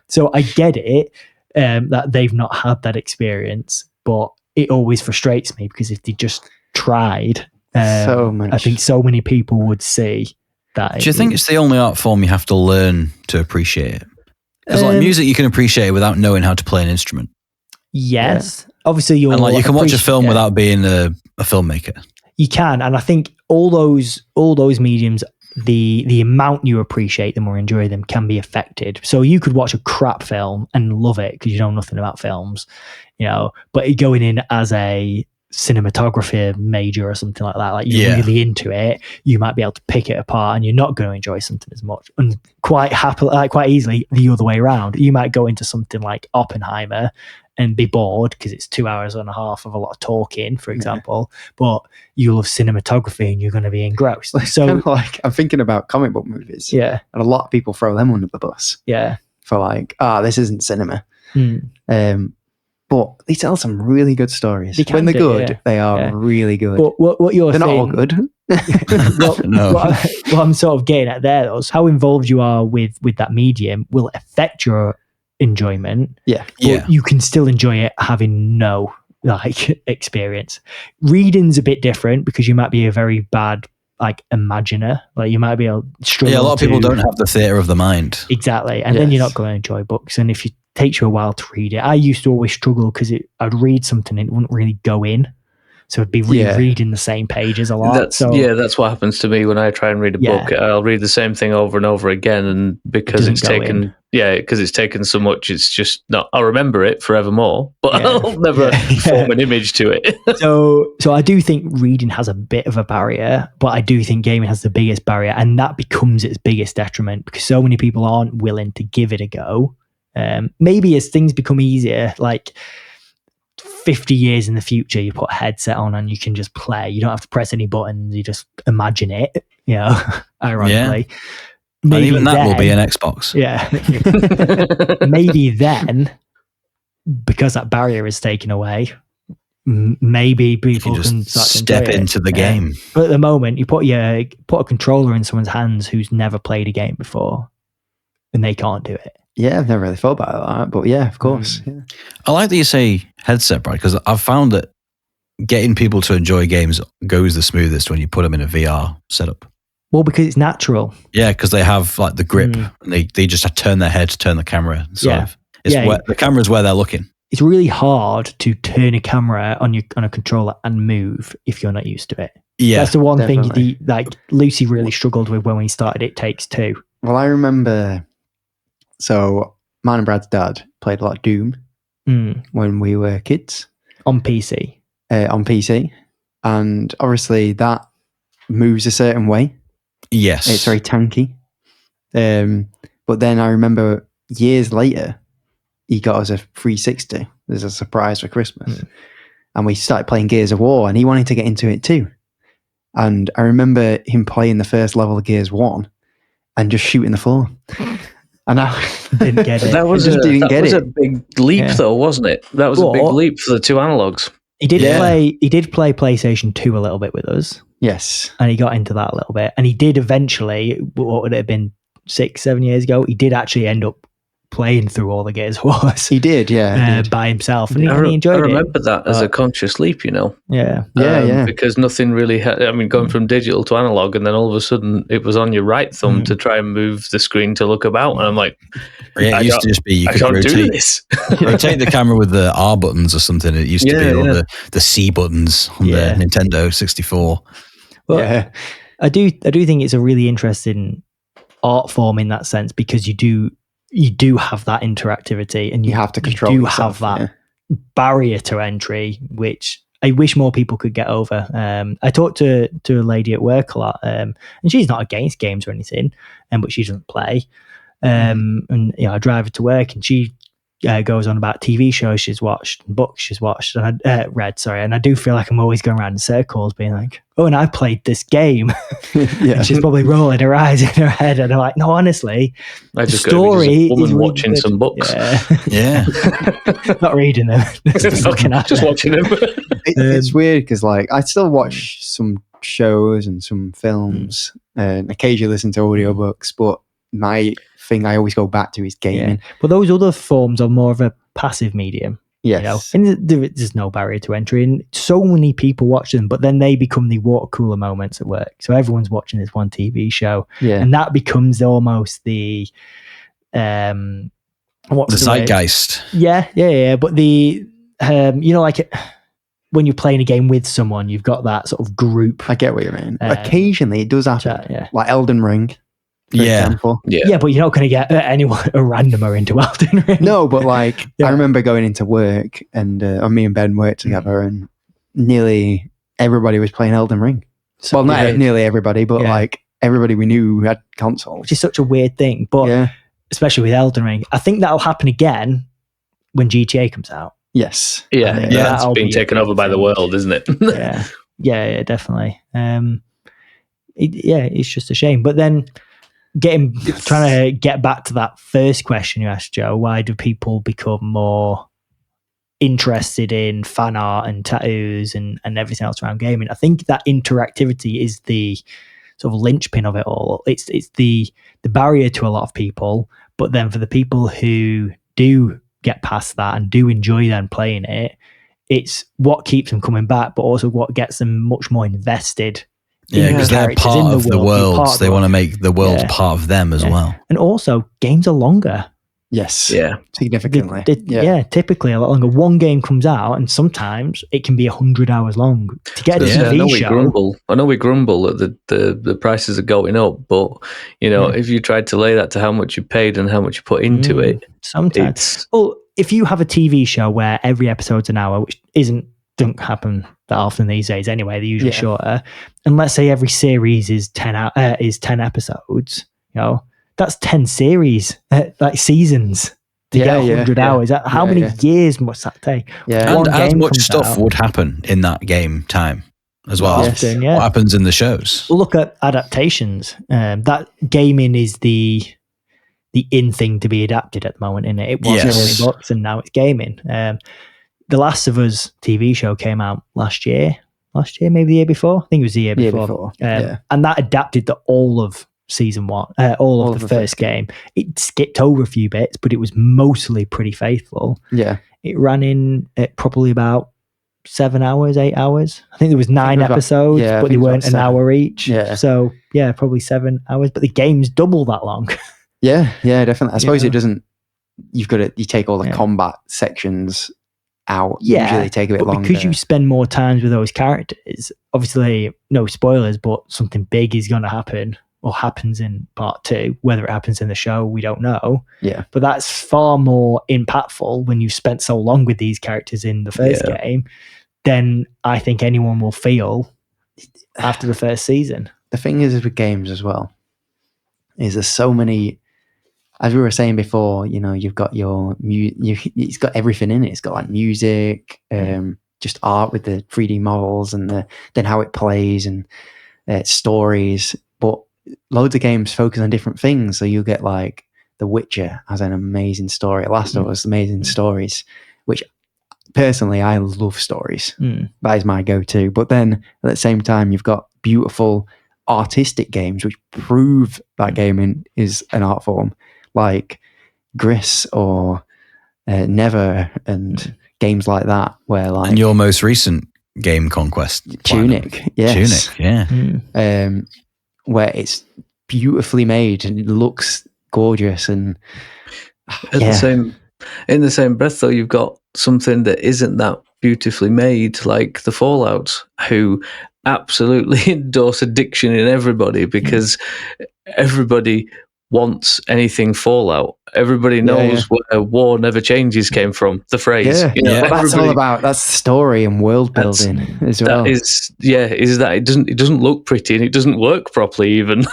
So I get it that they've not had that experience, but it always frustrates me because if they just tried, I think so many people would see that. Do you think it's the only art form you have to learn to appreciate it? Because like music, you can appreciate it without knowing how to play an instrument. Yes, obviously you can watch a film without being a filmmaker. You can, and I think all those mediums, the amount you appreciate them or enjoy them can be affected. So you could watch a crap film and love it because you know nothing about films, but going in as a cinematography major or something like that, like you're really into it, you might be able to pick it apart and you're not going to enjoy something as much. And quite happily, like quite easily, the other way around, you might go into something like Oppenheimer and be bored because it's 2.5 hours of a lot of talking, for example, but you love cinematography and you're going to be engrossed. So kind of like, I'm thinking about comic book movies, and a lot of people throw them under the bus, for like, this isn't cinema. But they tell some really good stories. When they're good, they are really good. But what you're they're saying, not all good. what I'm sort of getting at there, though, is how involved you are with that medium will affect your enjoyment. But you can still enjoy it having no experience. Reading's a bit different because you might be a very bad imaginer. Like you might be able to struggle. A lot of people don't have the theatre of the mind. Exactly. And then you're not going to enjoy books. And if it takes you a while to read it, I used to always struggle because I'd read something and it wouldn't really go in. So I'd be rereading the same pages a lot. That's what happens to me when I try and read a book. I'll read the same thing over and over again, and because it's taken so much, it's just not. I'll remember it forevermore, but I'll never form an image to it. So I do think reading has a bit of a barrier, but I do think gaming has the biggest barrier, and that becomes its biggest detriment because so many people aren't willing to give it a go. Maybe as things become easier, like 50 years in the future, you put a headset on and you can just play. You don't have to press any buttons. You just imagine it, ironically. Yeah. Maybe even that will be an Xbox. Yeah. Maybe then, because that barrier is taken away, maybe people can start to step into the game. But at the moment, you put a controller in someone's hands who's never played a game before and they can't do it. Yeah, I've never really thought about that, but yeah, of course. Yeah. I like that you say headset, Brad, because I've found that getting people to enjoy games goes the smoothest when you put them in a VR setup. Well, because it's natural. Yeah, because they have like the grip and they just have to turn their head, turn the camera. The camera's where they're looking. It's really hard to turn a camera on a controller and move if you're not used to it. Yeah, that's the one thing Lucy really struggled with when we started It Takes Two. Well, I remember. So, mine and Brad's dad played a lot of Doom when we were kids. On PC. And obviously that moves a certain way. Yes. It's very tanky. But then I remember years later, he got us a 360 as a surprise for Christmas. And we started playing Gears of War and he wanted to get into it too. And I remember him playing the first level of Gears 1 and just shooting the floor. And I didn't get it. That was a big leap, though, wasn't it? That was a big leap for the two analogs. He did play. He did play PlayStation 2 a little bit with us. Yes, and he got into that a little bit. And he did eventually. What would it have been 6-7 years ago? He did actually end up playing through all the Gears of War. He did, by himself, and he enjoyed it. I remember that as a conscious leap, Yeah, because nothing really going from digital to analog, and then all of a sudden it was on your right thumb to try and move the screen to look about, and I'm like, it used to just be you could do this. rotate the camera with the R buttons or something. It used to be all the C buttons on the Nintendo 64. Well, I do think it's a really interesting art form in that sense because you do have that interactivity and you have to control yourself, have that barrier to entry, which I wish more people could get over. I talked to a lady at work a lot, and she's not against games or anything, but she doesn't play. And I drive her to work and she goes on about TV shows she's watched, books she's watched, and read. And I do feel like I'm always going around in circles, being like, "Oh, and I played this game." And she's probably rolling her eyes in her head, and I'm like, "No, hononestly, the story is watching good. Some books, not reading them, just looking at, just watching them." It's weird because, I still watch some shows and some films, and occasionally listen to audiobooks, but my thing I always go back to is gaming. But those other forms are more of a passive medium. Yes. And there's no barrier to entry, and so many people watch them, but then they become the water cooler moments at work. So everyone's watching this one TV show, and that becomes almost the zeitgeist. Yeah. But the when you're playing a game with someone, you've got that sort of group. I get what you mean. Occasionally it does happen, like Elden Ring. For example. But you're not going to get a randomer into Elden Ring. No, but I remember going into work and me and Ben worked together and nearly everybody was playing Elden Ring. So well, not nearly everybody, but like everybody we knew who had consoles. Which is such a weird thing. But especially with Elden Ring, I think that'll happen again when GTA comes out. Yes. Yeah, it's been taken over by the world, isn't it? yeah, definitely. It's just a shame. But then trying to get back to that first question you asked, Joe, why do people become more interested in fan art and tattoos and everything else around gaming? I think that interactivity is the sort of linchpin of it all. It's the barrier to a lot of people, but then for the people who do get past that and do enjoy them playing it, it's what keeps them coming back, but also what gets them much more invested. Yeah, because they're part of the world. They want to make the world part of them as well. And also, games are longer. Yes. Yeah. Significantly. Typically a lot longer. One game comes out and sometimes it can be 100 hours long. To get a TV show. I know we grumble that the prices are going up, but if you tried to lay that to how much you paid and how much you put into it. Sometimes. Well, if you have a TV show where every episode's an hour, which don't happen that often these days anyway, they're usually shorter. And let's say every series is 10 episodes, that's 10 series, like seasons to get 100 hours. How many years must that take? Yeah. And as much stuff would happen in that game time as well. Often, what happens in the shows. Look at adaptations. That gaming is the in thing to be adapted at the moment, isn't it? It was books and now it's gaming. The Last of Us TV show came out last year, maybe the year before. I think it was the year before. And that adapted to all of season one, all of the first game. It skipped over a few bits, but it was mostly pretty faithful. Yeah. It ran in at probably about 7 hours, 8 hours. I think there was 9 episodes, but they weren't an hour each. Yeah. So probably 7 hours, but the game's double that long. Yeah, definitely. I suppose it doesn't, you take all the combat sections out, usually take a bit longer. Because you spend more time with those characters, obviously no spoilers, but something big is going to happen or happens in part 2. Whether it happens in the show, we don't know. Yeah. But that's far more impactful when you've spent so long with these characters in the first game than I think anyone will feel after the first season. The thing is with games as well, is there's so many, as we were saying before, you've got it's got everything in it. It's got like music, just art with the 3D models and then how it plays and stories. But loads of games focus on different things. So you get like The Witcher has an amazing story. Last of Us, amazing stories, which personally I love stories. That is my go-to. But then at the same time, you've got beautiful artistic games which prove that gaming is an art form, like Gris or Never and games like that, where like, and your most recent game Conquest, Tunic, where it's beautifully made and it looks gorgeous. And in the same breath, though, you've got something that isn't that beautifully made, like the Fallout, who absolutely endorse addiction in everybody because everybody wants anything Fallout. Everybody knows where war never changes came from, the phrase. But that's all about, that's story and world building as well. That is that it doesn't look pretty and it doesn't work properly even.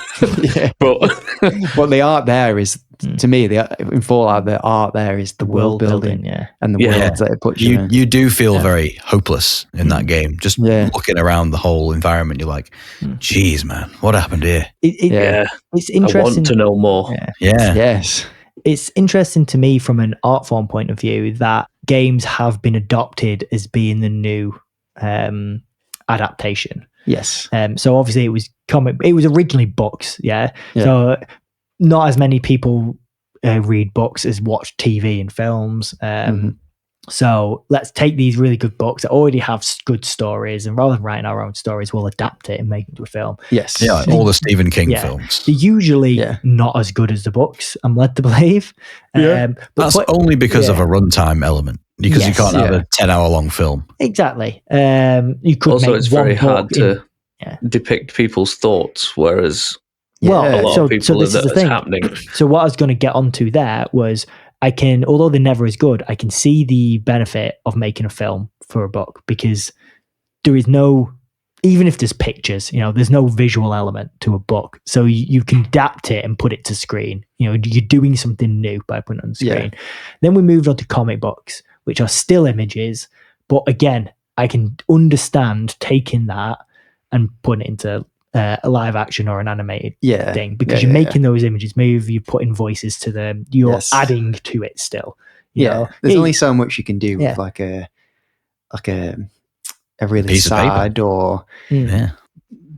But the art there is, to me, in Fallout, the art there is the world building and the worlds that it puts you in. You do feel very hopeless in that game. Just looking around the whole environment, you're like, geez, man, what happened here? It's interesting. I want to know more. Yes. It's interesting to me from an art form point of view that games have been adopted as being the new adaptation. Yes. So obviously it was originally books. So not as many people read books as watch TV and films. So let's take these really good books that already have good stories, and rather than writing our own stories, we'll adapt it and make it into a film. Yes. Yeah, like all the Stephen King films. They're usually not as good as the books, I'm led to believe. That's only because of a runtime element, because you can't have a 10-hour long film. Exactly. You could also, make it's very hard to depict people's thoughts, whereas a lot of people this is the thing. Happening. So what I was going to get onto there was, although they're never as good, I can see the benefit of making a film for a book, because there is no, even if there's pictures, there's no visual element to a book. So you can adapt it and put it to screen. You're doing something new by putting it on the screen. Yeah. Then we moved on to comic books, which are still images. But again, I can understand taking that and putting it into a live action or an animated thing, because you're making those images move, you're putting voices to them, you're adding to it still. You know? There's only so much you can do with like a really piece sad or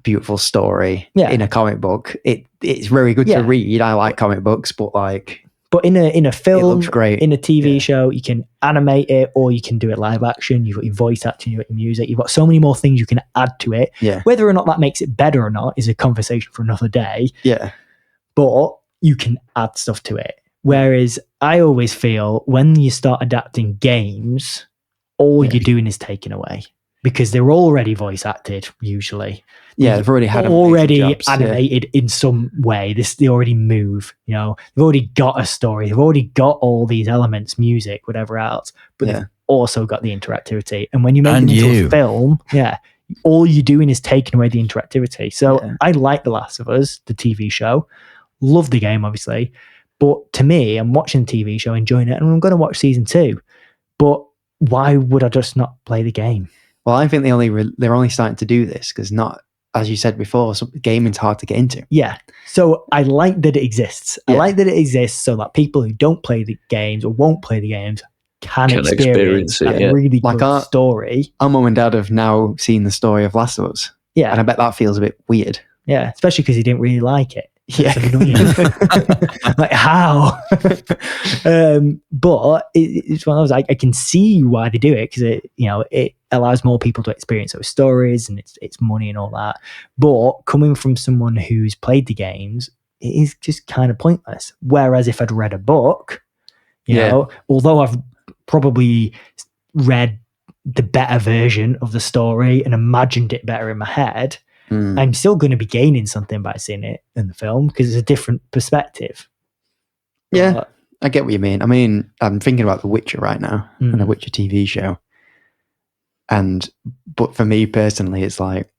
beautiful story in a comic book. It's very good to read. I like comic books, but in a film, it looks great. In a TV show, you can animate it or you can do it live action. You've got your voice acting, you've got your music, you've got so many more things you can add to it. Yeah. Whether or not that makes it better or not is a conversation for another day. Yeah. But you can add stuff to it. Whereas I always feel when you start adapting games, all you're doing is taking away, because they're already voice acted usually. Yeah, they've already had animated in some way. They already move. They've already got a story. They've already got all these elements, music, whatever else. But they've also got the interactivity. And when you make it into a film, all you're doing is taking away the interactivity. So I like The Last of Us, the TV show. Love the game, obviously. But to me, I'm watching the TV show, enjoying it, and I'm going to watch season 2. But why would I just not play the game? Well, I think they're only starting to do this because as you said before, gaming's hard to get into. Yeah. So I like that it exists. I like that it exists so that people who don't play the games or won't play the games can experience it. A really good story. Our mum and dad have now seen the story of Last of Us. Yeah. And I bet that feels a bit weird. Yeah. Especially because he didn't really like it. Yeah. Like, how? But it's one of those, I can see why they do it, because it allows more people to experience those stories, and it's money and all that. But coming from someone who's played the games, it is just kind of pointless. Whereas if I'd read a book, although I've probably read the better version of the story and imagined it better in my head, I'm still going to be gaining something by seeing it in the film, because it's a different perspective. Yeah, I get what you mean. I mean, I'm thinking about The Witcher right now, and The Witcher TV show. But for me personally, it's like,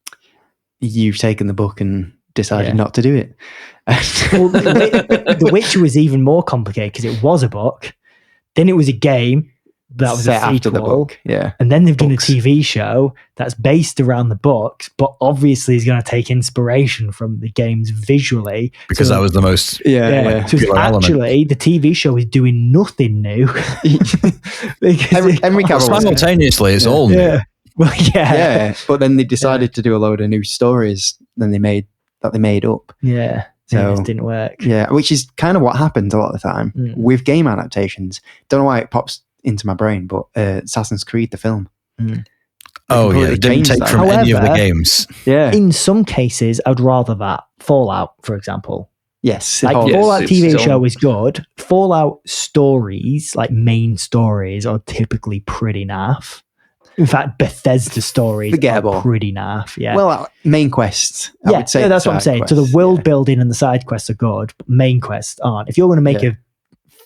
you've taken the book and decided not to do it. Well, The Witcher was even more complicated, because it was a book, then it was a game that was set a sequel, after the book, and then they've done a TV show that's based around the books, but obviously is going to take inspiration from the games visually, because that was the most So actually, the TV show is doing nothing new. Henry Cavill simultaneously, it's all new. Well, but then they decided to do a load of new stories that they made up. Yeah. So it didn't work. Yeah, which is kind of what happens a lot of the time with game adaptations. Don't know why it pops into my brain, but Assassin's Creed, the film. Oh yeah, it didn't take from any of the games. Yeah. In some cases, I'd rather that. Fallout, for example. Yes. Fallout TV show is good. Fallout stories, like main stories, are typically pretty naff. In fact, Bethesda stories are pretty naff. Yeah. Well, main quests. I would say that's what I'm saying. So the world building and the side quests are good, but main quests aren't. If you're going to make a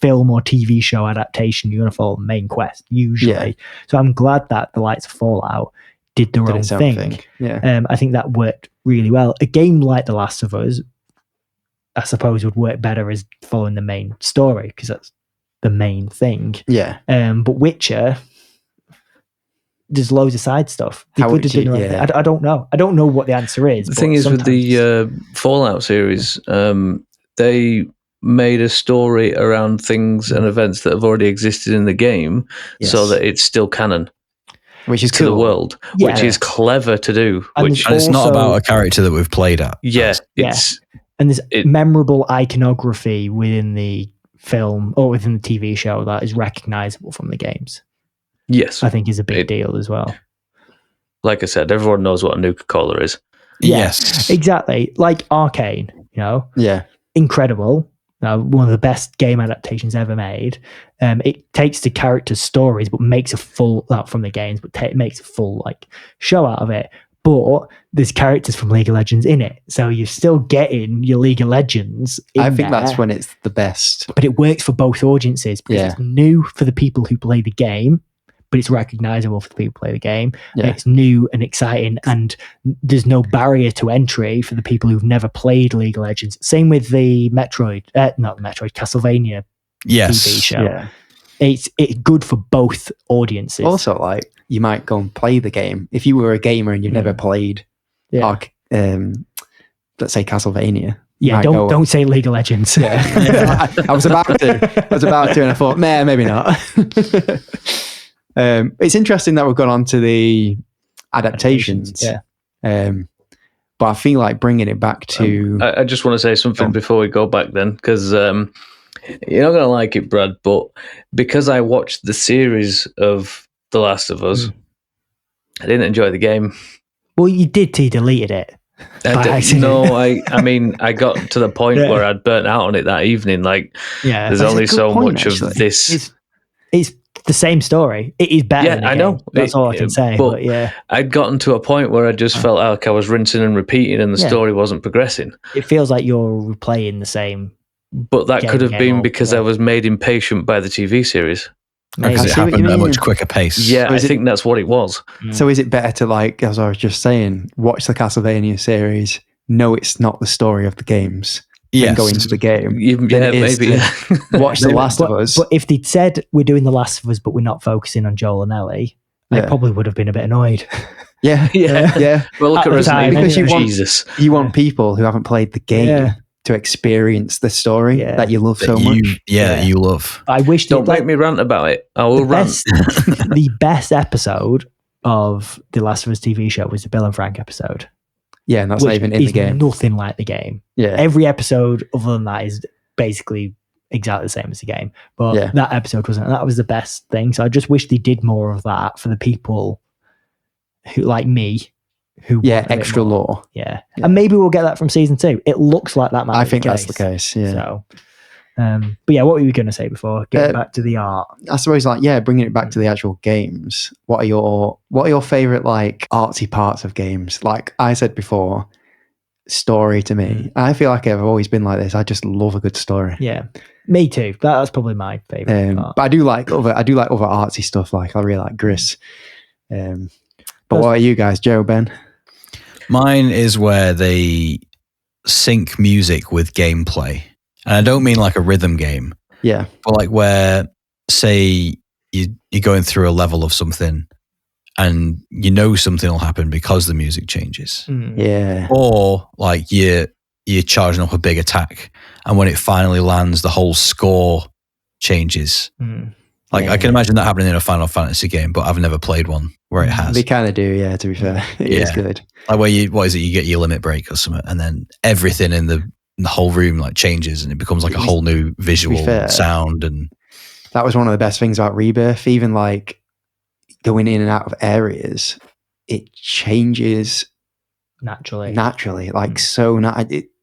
film or TV show adaptation, you're going to follow the main quest usually. So I'm glad that the likes of Fallout did their own thing. I think that worked really well. A game like The Last of Us, I suppose, would work better as following the main story, because that's the main thing. But Witcher, there's loads of side stuff. I don't know. I don't know what the answer is. The thing is, with the Fallout series, they made a story around things and events that have already existed in the game, so that it's still canon, which is to the world, which is clever to do. And it's not about a character that we've played at. And there's memorable iconography within the film or within the TV show that is recognizable from the games. Yes, I think is a big deal as well. Like I said, everyone knows what a Nuka-Cola is. Yes, exactly. Like Arcane, incredible. One of the best game adaptations ever made. It takes the characters' stories, but makes a full from the games, but makes a full show out of it. But there's characters from League of Legends in it, so you're still getting your League of Legends. I think that's when it's the best. But it works for both audiences, because it's new for the people who play the game, but it's recognizable for the people who play the game. Yeah. And it's new and exciting, and there's no barrier to entry for the people who've never played League of Legends. Same with the Castlevania TV show. Yeah. It's good for both audiences. Also, like, you might go and play the game. If you were a gamer and you've never played, let's say Castlevania. Yeah, don't say League of Legends. Yeah. I was about to, and I thought, maybe not. It's interesting that we've gone on to the adaptations. Yeah. But I feel like bringing it back to... I just want to say something before we go back then, because you're not going to like it, Brad, but because I watched the series of The Last of Us, I didn't enjoy the game. Well, you did till you deleted it. I mean, I got to the point where I'd burnt out on it that evening. Like, there's only so much of this. It's the same story. It is better. Yeah, I know. That's all I can say. But I'd gotten to a point where I just felt like I was rinsing and repeating, and the story wasn't progressing. It feels like you're replaying the same. But that could have been because I was made impatient by the TV series. Because it happened at a much quicker pace. Yeah, I think that's what it was. So is it better to, like, as I was just saying, watch the Castlevania series, know it's not the story of the games, and go into the game? Maybe. Watch The Last of Us. But if they'd said, we're doing The Last of Us, but we're not focusing on Joel and Ellie, I probably would have been a bit annoyed. Yeah. Well, look at Resident Evil. Because you want people who haven't played the game to experience the story that you love so much. That you love. I wish don't make me rant about it. I will rant. The best episode of The Last of Us TV show was the Bill and Frank episode. Yeah, and that's not even in the game. Nothing like the game. Yeah. Every episode other than that is basically exactly the same as the game. But that episode wasn't. And that was the best thing. So I just wish they did more of that for the people who, like me, extra lore. Yeah. And maybe we'll get that from season 2. It looks like that might I be think the that's case. the case. Yeah. So, but yeah, what were you going to say before getting back to the art? I suppose, like, bringing it back to the actual games. What are your favorite, like, artsy parts of games? Like I said before, story to me. I feel like I've always been like this. I just love a good story. Yeah, me too. That's probably my favorite part. But I do like other artsy stuff. Like, I really like Gris. But what are you guys, Joe, Ben? Mine is where they sync music with gameplay. And I don't mean like a rhythm game. Yeah. But like where, say, you're going through a level of something and you know something will happen because the music changes. Yeah. Or like you're charging up a big attack and when it finally lands, the whole score changes. Like I can imagine that happening in a Final Fantasy game, but I've never played one where it has. They kind of do, to be fair. It is good. Like where you get your limit break or something, and then everything in the whole room like changes and it becomes like a whole new visual sound. And that was one of the best things about Rebirth. Even like going in and out of areas, it changes naturally. Like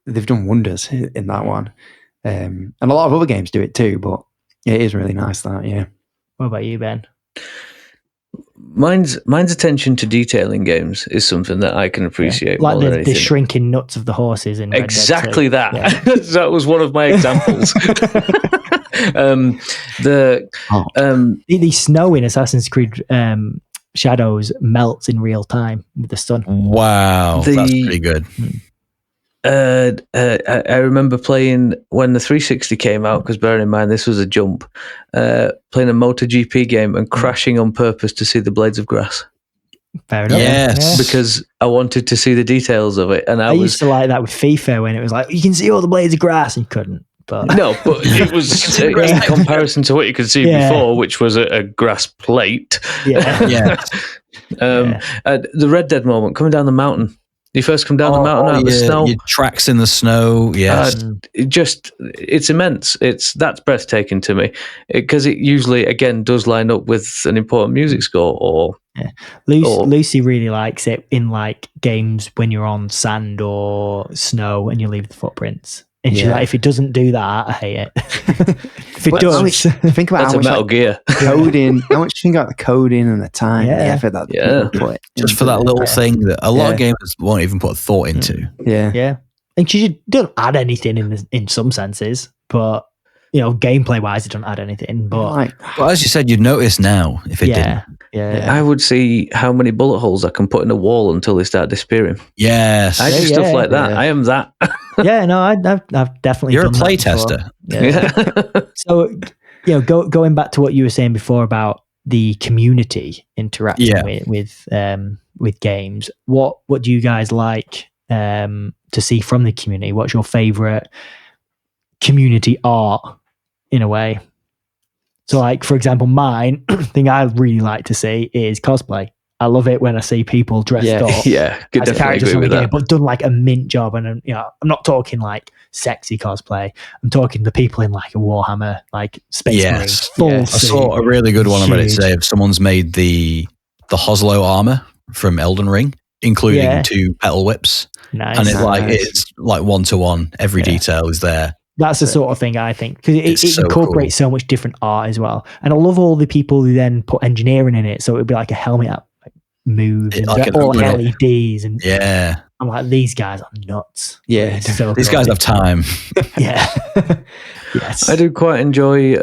they've done wonders in that one. And a lot of other games do it too, but it is really nice that, What about you, Ben? Mine's attention to detail in games is something that I can appreciate. Like the shrinking nuts of the horses in Red exactly Dead 2. That. That was one of my examples. The snow in Assassin's Creed Shadows melts in real time with the sun. Wow, that's pretty good. I remember playing when the 360 came out, because bearing in mind this was a jump, playing a MotoGP game and crashing on purpose to see the blades of grass. Fair enough. Yes. Because I wanted to see the details of it. And I used to like that with FIFA when it was like, you can see all the blades of grass, and you couldn't. But no, but it was in comparison to what you could see before, which was a grass plate. The Red Dead moment, coming down the mountain. You first come down the mountain out of the snow. Your tracks in the snow, yes. It's immense. That's breathtaking to me, because it usually, again, does line up with an important music score. Lucy really likes it in like games when you're on sand or snow and you leave the footprints. And she's like, if it doesn't do that, I hate it. If it does, think about that's how much Metal Gear coding. How much you think about the coding and the time, the effort that people put just for that little thing that a lot of gamers won't even put thought into. Yeah. And she don't add anything in some senses, but gameplay wise, it doesn't add anything. But well, as you said, you'd notice now if it didn't. Yeah. I would see how many bullet holes I can put in a wall until they start disappearing. Yes. I do stuff like that. I am that. Yeah, no, I've definitely You're done a play tester. Yeah. So, going back to what you were saying before about the community interacting with games, what do you guys like to see from the community? What's your favorite community art in a way? So, like, for example, mine thing I really like to see is cosplay. I love it when I see people dressed up as characters from the game, but done like a mint job. And I'm not talking like sexy cosplay. I'm talking the people in like a Warhammer, like Space Marines. I saw a really good one on Reddit today of someone's made the Hoslo armor from Elden Ring, including 2 petal whips. Nice. And it's like 1-to-1. Every detail is there. That's the sort of thing I think, because it incorporates so much different art as well. And I love all the people who then put engineering in it. So it would be like a helmet that moves and all LEDs. And I'm like, these guys are nuts. Yeah. So these guys have time. Yeah. Yes. I do quite enjoy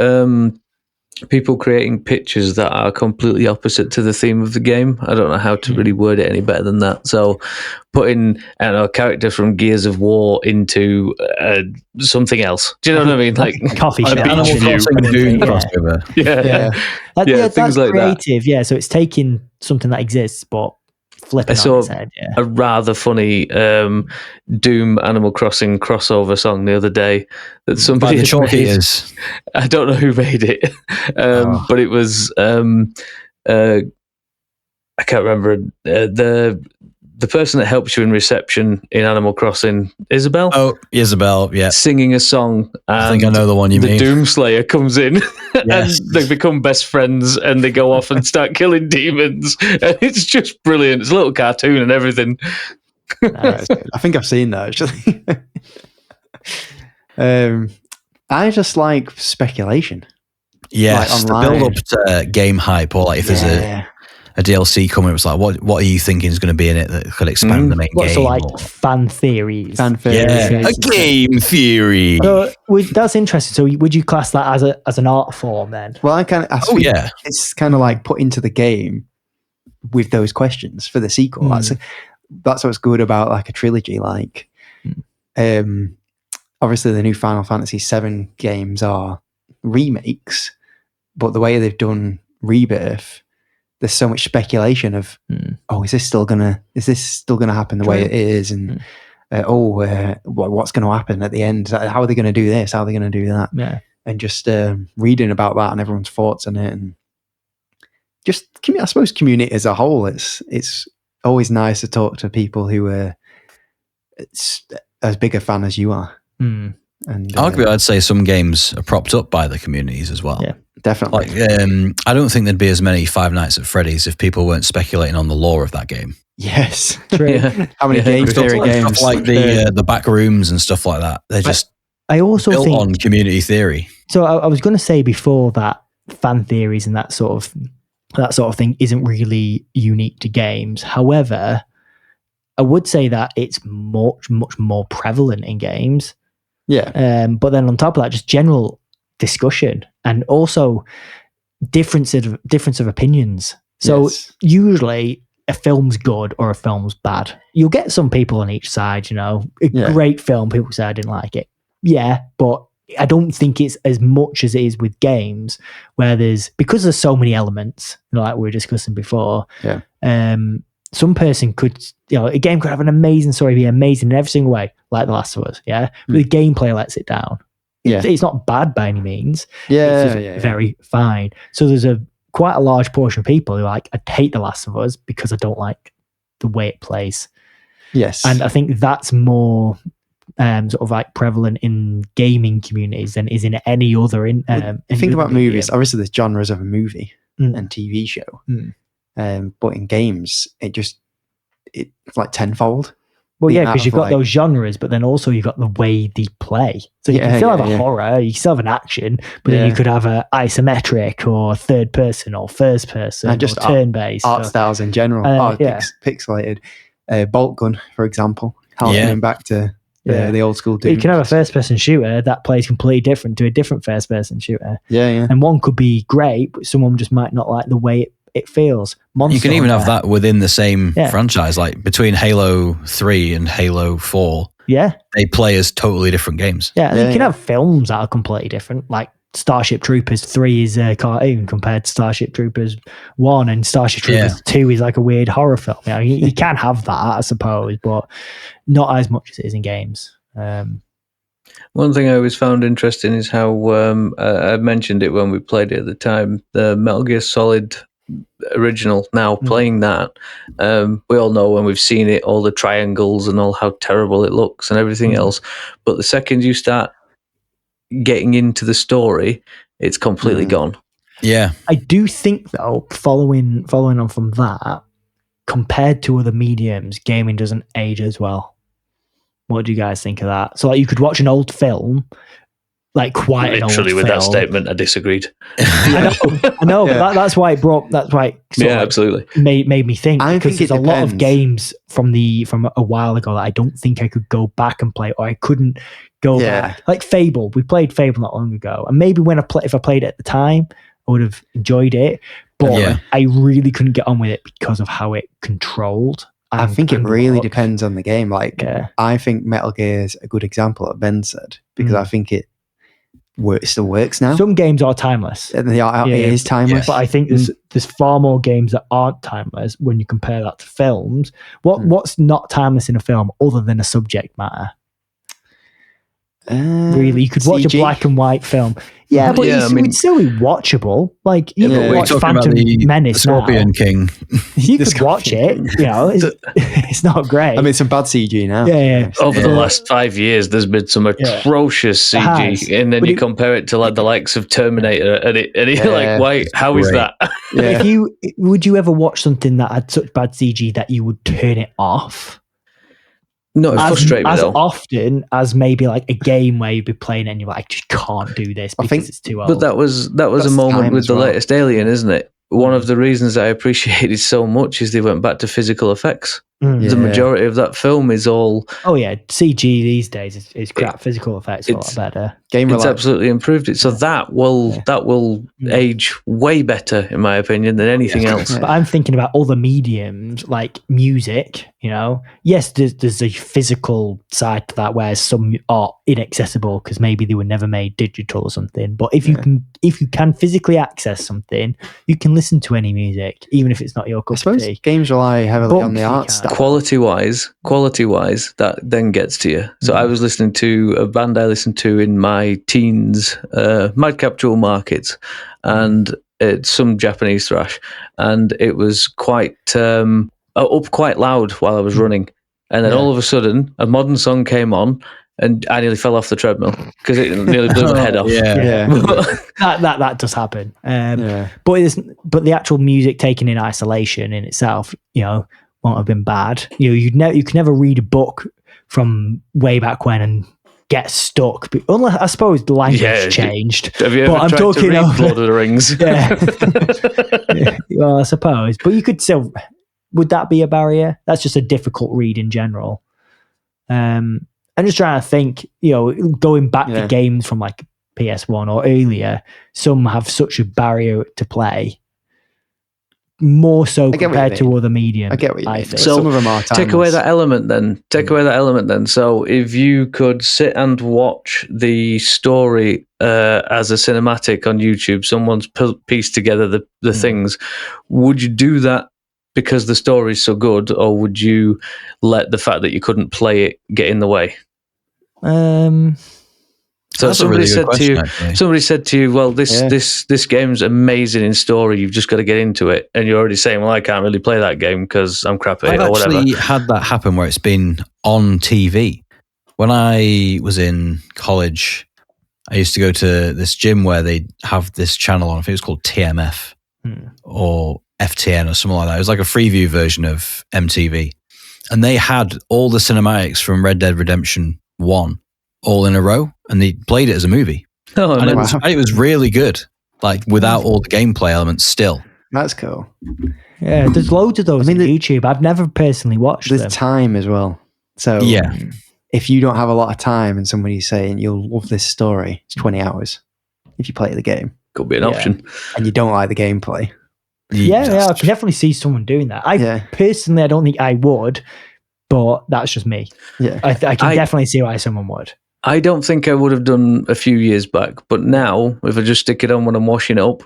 people creating pictures that are completely opposite to the theme of the game. I don't know how to really word it any better than that. So putting a character from Gears of War into something else. Do you know what I mean? Like coffee shop. Animal Crossing Doom crossover. That's things like creative. that. Yeah. So it's taking something that exists, but flipping on its head. A rather funny Doom Animal Crossing crossover song the other day that somebody made. I don't know who made it, but it was I can't remember the person that helps you in reception in Animal Crossing, Isabel. Oh, Isabel, yeah, singing a song. I think I know the one you mean. The Doomslayer comes in, and they become best friends, and they go off and start killing demons. And it's just brilliant. It's a little cartoon and everything. Nice. I think I've seen that actually. I just like speculation. Yes, the build up to game hype, or like if there's a DLC coming, it was like, what are you thinking is going to be in it that could expand the main game? So like fan theories. A game theory. That's interesting. So would you class that as an art form then? Well, I kind of. It's kind of like put into the game with those questions for the sequel. That's what's good about like a trilogy. Like, obviously the new Final Fantasy VII games are remakes, but the way they've done Rebirth, there's so much speculation of, is this still gonna happen the way it is, and what's going to happen at the end? How are they going to do this? How are they going to do that? Yeah, and just reading about that and everyone's thoughts on it, and just I suppose community as a whole. It's always nice to talk to people who are as big a fan as you are. And arguably, I'd say some games are propped up by the communities as well. Yeah, definitely. Like, I don't think there'd be as many Five Nights at Freddy's if people weren't speculating on the lore of that game. Yes, true. How many games? Stuff like the back rooms and stuff like that. They're just I also built think on community theory. So I was going to say before that fan theories and that sort of thing isn't really unique to games. However, I would say that it's much more prevalent in games. Yeah. But then on top of that, just general discussion and also difference of opinions. So usually a film's good or a film's bad. You'll get some people on each side, great film, people say I didn't like it. Yeah, but I don't think it's as much as it is with games where because there's so many elements, like we were discussing before. Yeah. Some person could, a game could have an amazing story, be amazing in every single way, like The Last of Us, but the gameplay lets it down. It's not bad by any means. It's very fine. So there's quite a large portion of people who are like, I hate The Last of Us because I don't like the way it plays. Yes. And I think that's more sort of like prevalent in gaming communities than is in any other think about movies. Obviously there's genres of a movie and TV show. But in games, it's like tenfold. Well, yeah, because you've got those genres, but then also you've got the way they play. So you can still have a horror, you can still have an action, but then you could have a isometric or third person or first person and just turn-based. Art styles in general. Pixelated. Bolt gun, for example. Harkening back to the old school Doom. You can have a first-person shooter that plays completely different to a different first-person shooter. Yeah. And one could be great, but someone just might not like the way it feels. You can even have that within the same franchise, like between Halo 3 and Halo 4. Yeah. They play as totally different games. Yeah, you can have films that are completely different, like Starship Troopers 3 is a cartoon compared to Starship Troopers 1, and Starship Troopers 2 is like a weird horror film. You can have that, I suppose, but not as much as it is in games. One thing I always found interesting is how I mentioned it when we played it at the time, the Metal Gear Solid original. Now playing that, we all know when we've seen it, all the triangles and all how terrible it looks and everything else. But the second you start getting into the story, it's completely gone. Yeah, I do think though, following on from that, compared to other mediums, gaming doesn't age as well. What do you guys think of that? So, like, you could watch an old film, like quite an old film. Literally, with that statement, I disagreed. I know, but that's why it brought. That's why it absolutely made me think. Because there's a lot of games from a while ago that I don't think I could go back and play, or I couldn't go back. Like Fable, we played Fable not long ago, and maybe if I played it at the time, I would have enjoyed it. But I really couldn't get on with it because of how it controlled. I think it really depends on the game. Like, I think Metal Gear is a good example, like Ben said, because I think it still works now. Some games are timeless. It is timeless. But I think there's far more games that aren't timeless when you compare that to films. What's not timeless in a film other than a subject matter? Really, you could watch a black and white film. Yeah, but it would still be watchable. Like, you could watch Phantom Menace, the Scorpion King. You could watch it. It's not great. I mean, some bad CG now. Yeah. Over the last 5 years, there's been some atrocious CG, and then you compare it to like the likes of Terminator, and you're like, wait, how is that? Would you ever watch something that had such bad CG that you would turn it off? No, it frustrates me as though. Often as maybe like a game where you'd be playing it and you're like, I just can't do this because it's too old. But that was a moment with the latest Alien, isn't it? One of the reasons I appreciated so much is they went back to physical effects. The majority of that film is all... Oh yeah, CG these days is crap. Physical effects are a lot better. It's absolutely improved it. So that will age way better, in my opinion, than anything else. But I'm thinking about other mediums, like music, Yes, there's a physical side to that where some are inaccessible because maybe they were never made digital or something. But if you can physically access something, you can listen to any music, even if it's not your cup of tea. Games rely heavily on the art style. Quality wise, that then gets to you. So I was listening to a band I listened to in my teens, Madcap Jewel Markets, and it's some Japanese thrash, and it was quite up quite loud while I was running, and then all of a sudden a modern song came on, and I nearly fell off the treadmill because it nearly blew my head off. That does happen. But the actual music taken in isolation in itself, won't have been bad. You could never read a book from way back when and get stuck. Unless, I suppose, the language changed. Have you ever tried to read Lord of the Rings? Well, I suppose. But you could still... Would that be a barrier? That's just a difficult read in general. I'm just trying to think, going back to games from like PS1 or earlier, some have such a barrier to play. More so compared to other mediums. I get what you mean. So some of them are timeless. Take away that element then. So if you could sit and watch the story as a cinematic on YouTube, someone's pieced together the things, would you do that because the story's so good, or would you let the fact that you couldn't play it get in the way? So somebody said to you, well, this game's amazing in story. You've just got to get into it, and you're already saying, well, I can't really play that game because I'm crap at it or whatever. I've actually had that happen where it's been on TV. When I was in college, I used to go to this gym where they have this channel on. I think it was called TMF or FTN or something like that. It was like a freeview version of MTV, and they had all the cinematics from Red Dead Redemption 1 all in a row, and they played it as a movie. It was really good, like without all the gameplay elements still. That's cool. There's loads of those on YouTube. I've never personally watched them. There's time as well. So if you don't have a lot of time and somebody's saying you'll love this story, it's 20 hours if you play the game. Could be an option. And you don't like the gameplay. Yeah, I can definitely see someone doing that. Personally, I don't think I would, but that's just me. Yeah, I can definitely see why someone would. I don't think I would have done a few years back, but now if I just stick it on when I'm washing up,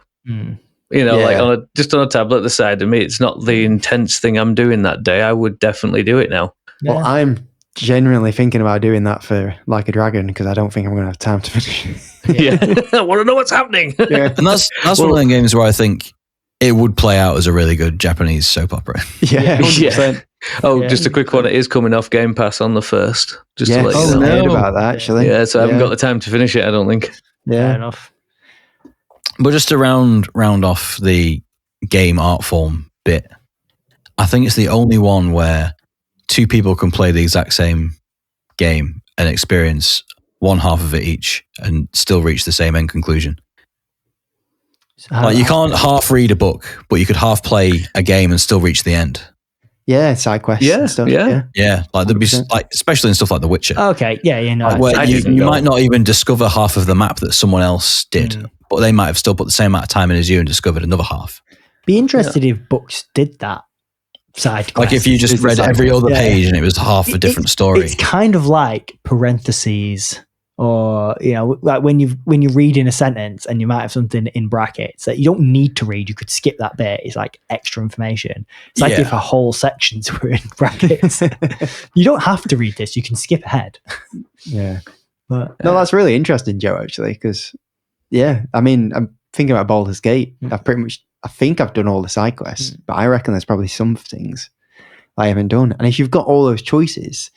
like just on a tablet beside of me, it's not the intense thing I'm doing that day. I would definitely do it now. Yeah. Well, I'm genuinely thinking about doing that for Like a Dragon because I don't think I'm going to have time to finish it. I want to know what's happening. And that's one of the games where I think it would play out as a really good Japanese soap opera. Yeah, 100%. Just a quick one. It is coming off Game Pass on the 1st. Just to let you know. I heard about that, actually. Yeah, so I haven't got the time to finish it, I don't think. Yeah. Fair enough. But just to round off the game art form bit, I think it's the only one where two people can play the exact same game and experience one half of it each and still reach the same end conclusion. Like you can't half read a book, but you could half play a game and still reach the end. Yeah, side quests and stuff. Yeah. Like there'd be especially in stuff like The Witcher. Okay, where you might not even discover half of the map that someone else did, but they might have still put the same amount of time in as you and discovered another half. Be interested if books did that side quest. Like if you just read every other page and it was half a different story. It's kind of like parentheses. Or, like when you're reading a sentence and you might have something in brackets that you don't need to read, you could skip that bit. It's like extra information. It's like if a whole sections were in brackets. You don't have to read this. You can skip ahead. Yeah. But, no, that's really interesting, Joe, actually, because, I mean, I'm thinking about Baldur's Gate. I think I've done all the side quests, but I reckon there's probably some things I haven't done. And if you've got all those choices,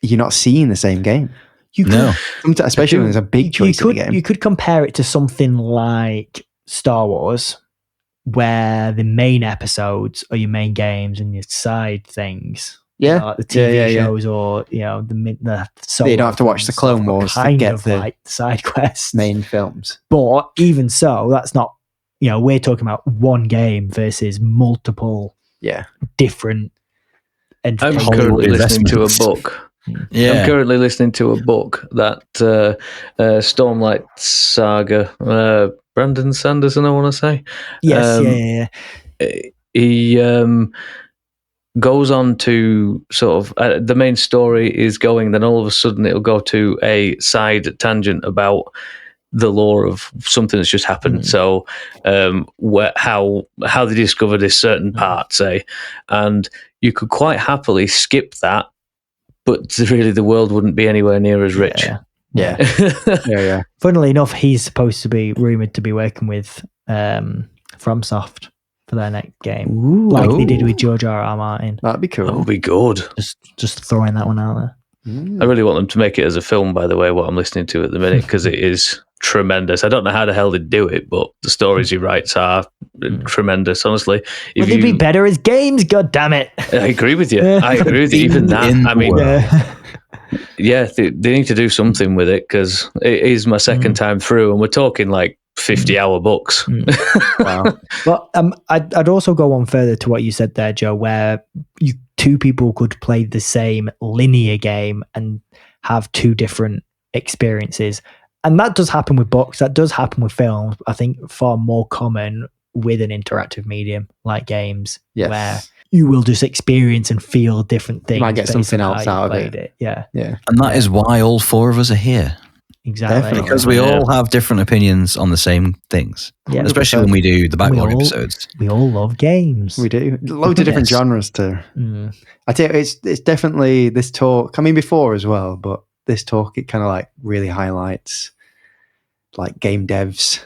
you're not seeing the same game. Especially when there's a big choice in the game. You could compare it to something like Star Wars, where the main episodes are your main games and your side things. Yeah, like the TV shows or the so you don't have to watch the Clone Wars to get the like side quests, main films. But even so, that's not. We're talking about one game versus multiple. Different. I'm currently listening to a book. Yeah. I'm currently listening to a book that Stormlight Saga, Brandon Sanderson, I want to say. Yes, He goes on to sort of the main story is going, then all of a sudden it'll go to a side tangent about the lore of something that's just happened. So how they discover this certain part, say, and you could quite happily skip that. But really, the world wouldn't be anywhere near as rich. Yeah. Funnily enough, he's supposed to be rumoured to be working with FromSoft for their next game, they did with George R.R. Martin. That'd be cool. That would be good. Just throwing that one out there. I really want them to make it as a film, by the way, what I'm listening to at the minute, because it is tremendous. I don't know how the hell they'd do it, but the stories he writes are tremendous, honestly. Would they be better as games? God damn it. I agree with you. Even that. I mean, they need to do something with it, because it is my second time through, and we're talking like 50-hour books. Wow. Well, I'd also go on further to what you said there, Joe, where two people could play the same linear game and have two different experiences. And that does happen with books. That does happen with films. I think far more common with an interactive medium like games, where you will just experience and feel different things. You might get something else out of it. Yeah. And that is why all four of us are here. Exactly. Definitely. Because we all have different opinions on the same things. Yeah, especially when we do the backlog episodes. We all love games. We do. Loads of different genres too. I tell you, it's definitely this talk. I mean, before as well, but this talk, it kind of like really highlights like game devs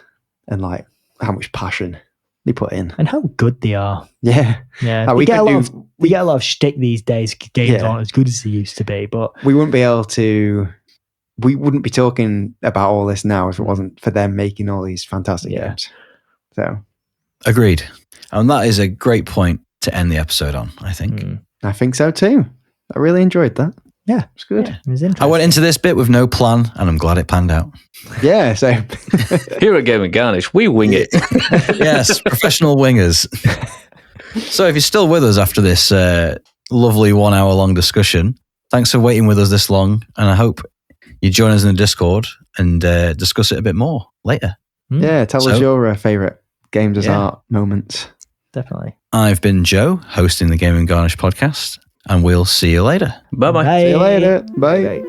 and like how much passion they put in and how good they are. Yeah. We get a lot of shtick these days. Games aren't as good as they used to be, but we wouldn't be talking about all this now if it wasn't for them making all these fantastic games. So, agreed. And that is a great point to end the episode on, I think. I think so too. I really enjoyed that. Yeah, it's good. Yeah, it was interesting. I went into this bit with no plan, and I'm glad it panned out. Yeah, so here at Game and Garnish, we wing it. Yes, professional wingers. So if you're still with us after this lovely 1 hour long discussion, Thanks for waiting with us this long, and I hope you join us in the Discord and discuss it a bit more later. Yeah, tell us your favourite games as art moments. Definitely. I've been Joe, hosting the Game and Garnish podcast, and we'll see you later. Bye-bye. See you later. Bye.